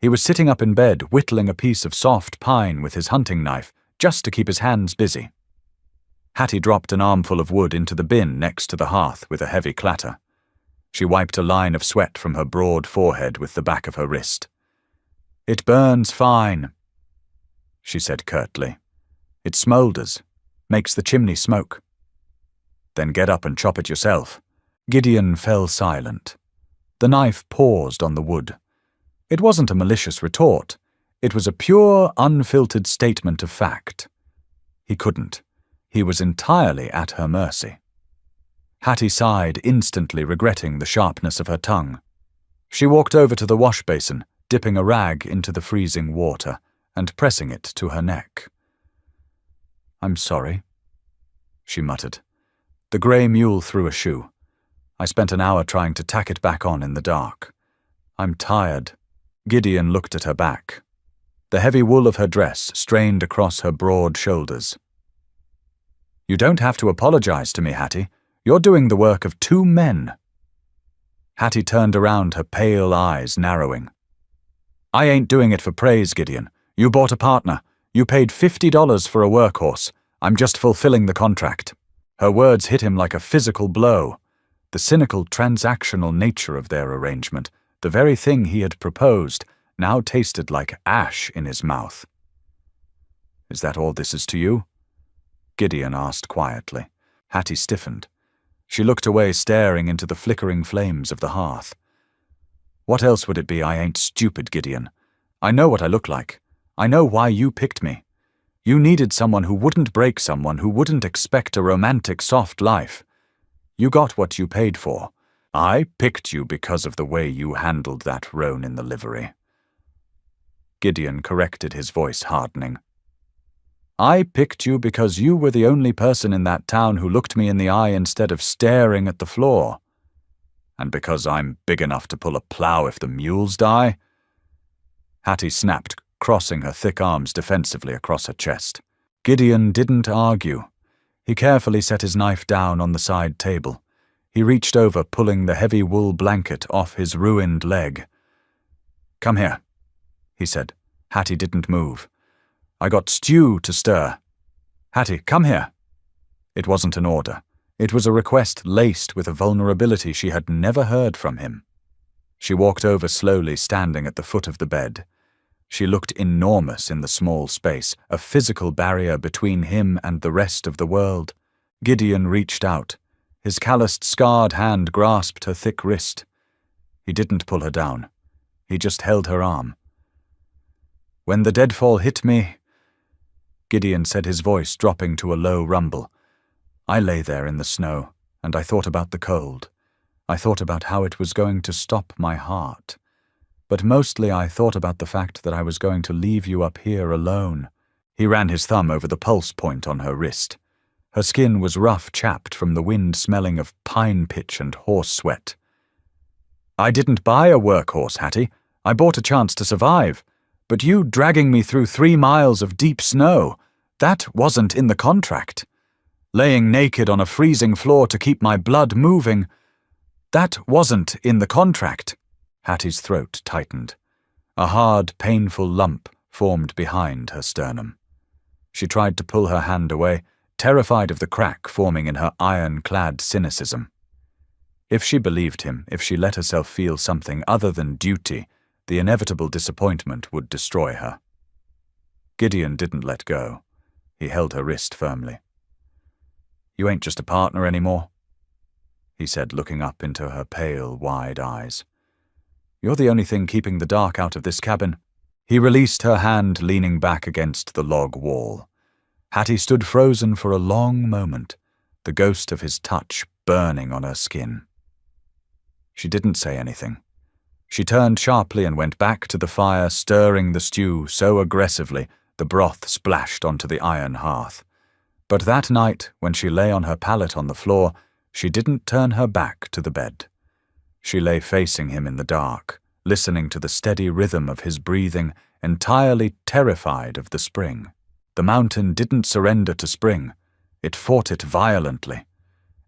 He was sitting up in bed, whittling a piece of soft pine with his hunting knife, just to keep his hands busy. Hattie dropped an armful of wood into the bin next to the hearth with a heavy clatter. She wiped a line of sweat from her broad forehead with the back of her wrist. "It burns fine," she said curtly. "It smoulders, makes the chimney smoke." "Then get up and chop it yourself." Gideon fell silent. The knife paused on the wood. It wasn't a malicious retort. It was a pure, unfiltered statement of fact. He couldn't. He was entirely at her mercy. Hattie sighed, instantly regretting the sharpness of her tongue. She walked over to the wash basin, dipping a rag into the freezing water and pressing it to her neck. "I'm sorry," she muttered. The grey mule threw a shoe. "I spent an hour trying to tack it back on in the dark. I'm tired." Gideon looked at her back. The heavy wool of her dress strained across her broad shoulders. "You don't have to apologize to me, Hattie. You're doing the work of 2 men. Hattie turned around, her pale eyes narrowing. "I ain't doing it for praise, Gideon. You bought a partner. You paid $50 for a workhorse. I'm just fulfilling the contract." Her words hit him like a physical blow. The cynical, transactional nature of their arrangement, the very thing he had proposed, now tasted like ash in his mouth. "Is that all this is to you?" Gideon asked quietly. Hattie stiffened. She looked away, staring into the flickering flames of the hearth. "What else would it be? I ain't stupid, Gideon. I know what I look like. I know why you picked me. You needed someone who wouldn't break someone, who wouldn't expect a romantic, soft life. You got what you paid for. I picked you because of the way you handled that roan in the livery." Gideon corrected, his voice hardening. "I picked you because you were the only person in that town who looked me in the eye instead of staring at the floor. And because I'm big enough to pull a plow if the mules die?" Hattie snapped, crossing her thick arms defensively across her chest. Gideon didn't argue. He carefully set his knife down on the side table. He reached over, pulling the heavy wool blanket off his ruined leg. "Come here," he said. Hattie didn't move. "I got stew to stir. Hattie, come here." It wasn't an order. It was a request laced with a vulnerability she had never heard from him. She walked over slowly, standing at the foot of the bed. She looked enormous in the small space, a physical barrier between him and the rest of the world. Gideon reached out. His calloused, scarred hand grasped her thick wrist. He didn't pull her down. He just held her arm. "When the deadfall hit me," Gideon said, his voice dropping to a low rumble, "I lay there in the snow, and I thought about the cold. I thought about how it was going to stop my heart. But mostly I thought about the fact that I was going to leave you up here alone." He ran his thumb over the pulse point on her wrist. Her skin was rough, chapped from the wind, smelling of pine pitch and horse sweat. "I didn't buy a workhorse, Hattie. I bought a chance to survive. But you dragging me through 3 miles of deep snow, that wasn't in the contract. Laying naked on a freezing floor to keep my blood moving, that wasn't in the contract." Hattie's throat tightened. A hard, painful lump formed behind her sternum. She tried to pull her hand away, terrified of the crack forming in her iron-clad cynicism. If she believed him, if she let herself feel something other than duty, the inevitable disappointment would destroy her. Gideon didn't let go. He held her wrist firmly. "You ain't just a partner anymore," he said, looking up into her pale, wide eyes. "You're the only thing keeping the dark out of this cabin." He released her hand, leaning back against the log wall. Hattie stood frozen for a long moment, the ghost of his touch burning on her skin. She didn't say anything. She turned sharply and went back to the fire, stirring the stew so aggressively the broth splashed onto the iron hearth. But that night, when she lay on her pallet on the floor, she didn't turn her back to the bed. She lay facing him in the dark, listening to the steady rhythm of his breathing, entirely terrified of the spring. The mountain didn't surrender to spring. It fought it violently.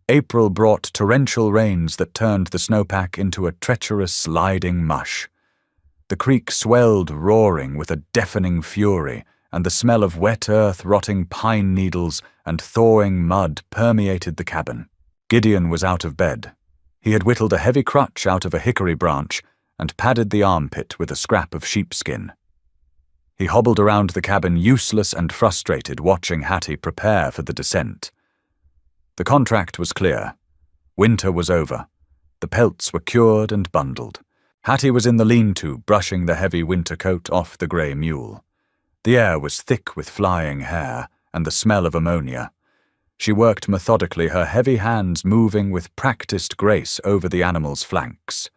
April brought torrential rains that turned the snowpack into a treacherous, sliding mush. The creek swelled, roaring with a deafening fury, and the smell of wet earth, rotting pine needles, and thawing mud permeated the cabin. Gideon was out of bed. He had whittled a heavy crutch out of a hickory branch and padded the armpit with a scrap of sheepskin. He hobbled around the cabin, useless and frustrated, watching Hattie prepare for the descent. The contract was clear. Winter was over. The pelts were cured and bundled. Hattie was in the lean-to, brushing the heavy winter coat off the grey mule. The air was thick with flying hair and the smell of ammonia. She worked methodically, her heavy hands moving with practiced grace over the animal's flanks.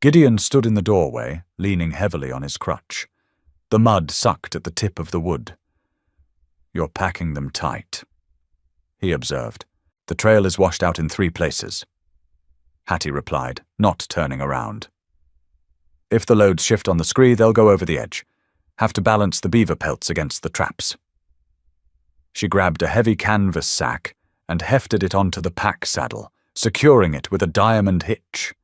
Gideon stood in the doorway, leaning heavily on his crutch. The mud sucked at the tip of the wood. "You're packing them tight," he observed. "The trail is washed out in 3 places." Hattie replied, not turning around. "If the loads shift on the scree, they'll go over the edge. Have to balance the beaver pelts against the traps." She grabbed a heavy canvas sack and hefted it onto the pack saddle, securing it with a diamond hitch.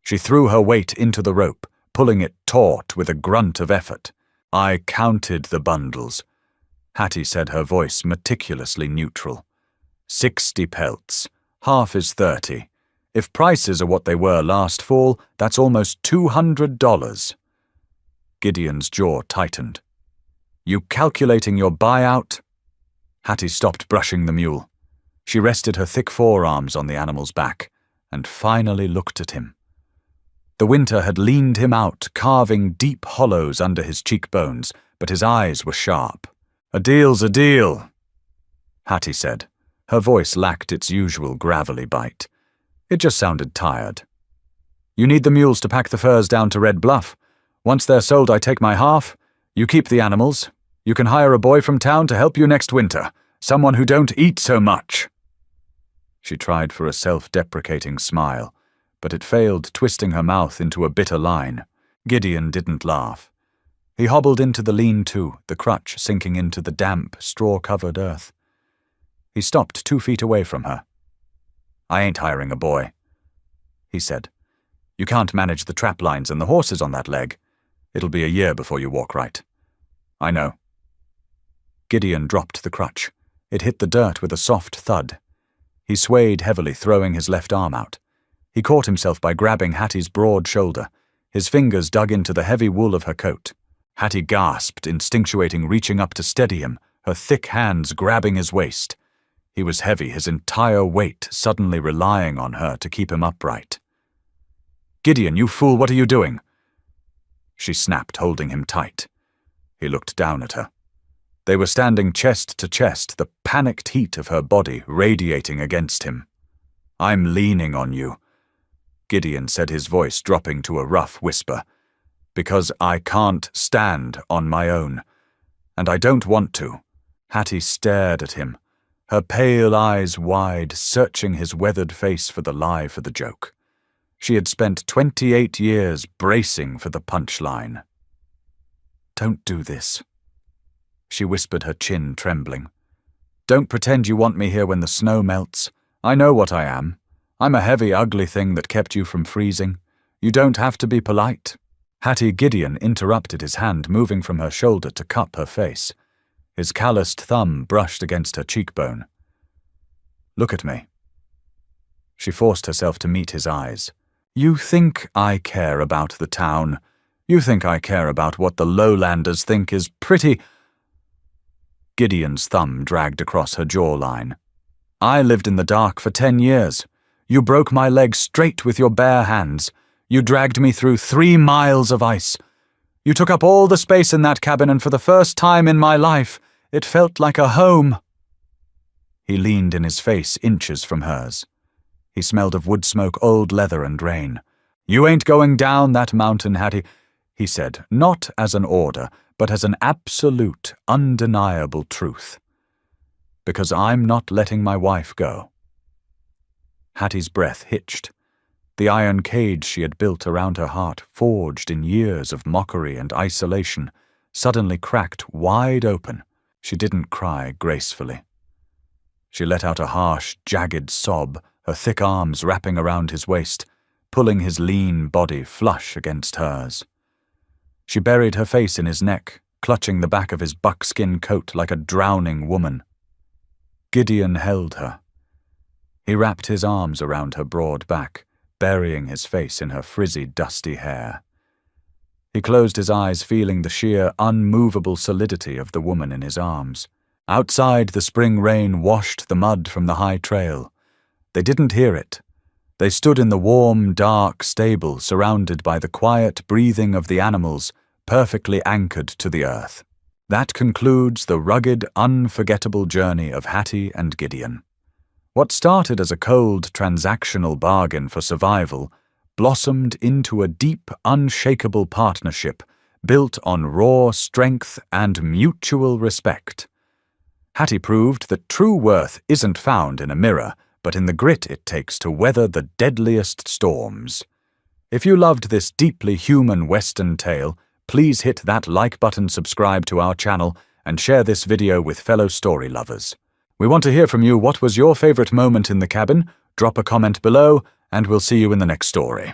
She threw her weight into the rope, pulling it taut with a grunt of effort. "I counted the bundles," Hattie said, her voice meticulously neutral. 60 pelts. Half is 30. If prices are what they were last fall, that's almost $200. Gideon's jaw tightened. "You calculating your buyout?" Hattie stopped brushing the mule. She rested her thick forearms on the animal's back and finally looked at him. The winter had leaned him out, carving deep hollows under his cheekbones, but his eyes were sharp. "A deal's a deal," Hattie said. Her voice lacked its usual gravelly bite. It just sounded tired. "You need the mules to pack the furs down to Red Bluff. Once they're sold, I take my half. You keep the animals. You can hire a boy from town to help you next winter. Someone who don't eat so much." She tried for a self-deprecating smile, but it failed, twisting her mouth into a bitter line. Gideon didn't laugh. He hobbled into the lean-to, the crutch sinking into the damp, straw-covered earth. He stopped 2 feet away from her. "I ain't hiring a boy," he said. "You can't manage the trap lines and the horses on that leg. It'll be a year before you walk right." "I know." Gideon dropped the crutch. It hit the dirt with a soft thud. He swayed heavily, throwing his left arm out. He caught himself by grabbing Hattie's broad shoulder. His fingers dug into the heavy wool of her coat. Hattie gasped, instinctuating, reaching up to steady him, her thick hands grabbing his waist. He was heavy, his entire weight suddenly relying on her to keep him upright. "Gideon, you fool, what are you doing?" She snapped, holding him tight. He looked down at her. They were standing chest to chest, the panicked heat of her body radiating against him. "I'm leaning on you," Gideon said, his voice dropping to a rough whisper, "because I can't stand on my own. And I don't want to." Hattie stared at him, her pale eyes wide, searching his weathered face for the lie for the joke. She had spent 28 years bracing for the punchline. "Don't do this," she whispered, her chin trembling. "Don't pretend you want me here when the snow melts. I know what I am. I'm a heavy, ugly thing that kept you from freezing. You don't have to be polite." Hattie. Gideon interrupted, his hand moving from her shoulder to cup her face. His calloused thumb brushed against her cheekbone. "Look at me." She forced herself to meet his eyes. "You think I care about the town. You think I care about what the lowlanders think is pretty." Gideon's thumb dragged across her jawline. "I lived in the dark for 10 years. You broke my leg straight with your bare hands. You dragged me through 3 miles of ice. You took up all the space in that cabin, and for the first time in my life, it felt like a home." He leaned in his face inches from hers. He smelled of wood smoke, old leather, and rain. "You ain't going down that mountain, Hattie," he said, not as an order, but as an absolute, undeniable truth. "Because I'm not letting my wife go." Hattie's breath hitched. The iron cage she had built around her heart, forged in years of mockery and isolation, suddenly cracked wide open. She didn't cry gracefully. She let out a harsh, jagged sob, her thick arms wrapping around his waist, pulling his lean body flush against hers. She buried her face in his neck, clutching the back of his buckskin coat like a drowning woman. Gideon held her. He wrapped his arms around her broad back, burying his face in her frizzy, dusty hair. He closed his eyes, feeling the sheer, unmovable solidity of the woman in his arms. Outside, the spring rain washed the mud from the high trail. They didn't hear it. They stood in the warm, dark stable, surrounded by the quiet breathing of the animals, perfectly anchored to the earth. That concludes the rugged, unforgettable journey of Hattie and Gideon. What started as a cold, transactional bargain for survival blossomed into a deep, unshakable partnership built on raw strength and mutual respect. Hattie proved that true worth isn't found in a mirror, but in the grit it takes to weather the deadliest storms. If you loved this deeply human Western tale, please hit that like button, subscribe to our channel, and share this video with fellow story lovers. We want to hear from you. What was your favorite moment in the cabin? Drop a comment below, and we'll see you in the next story.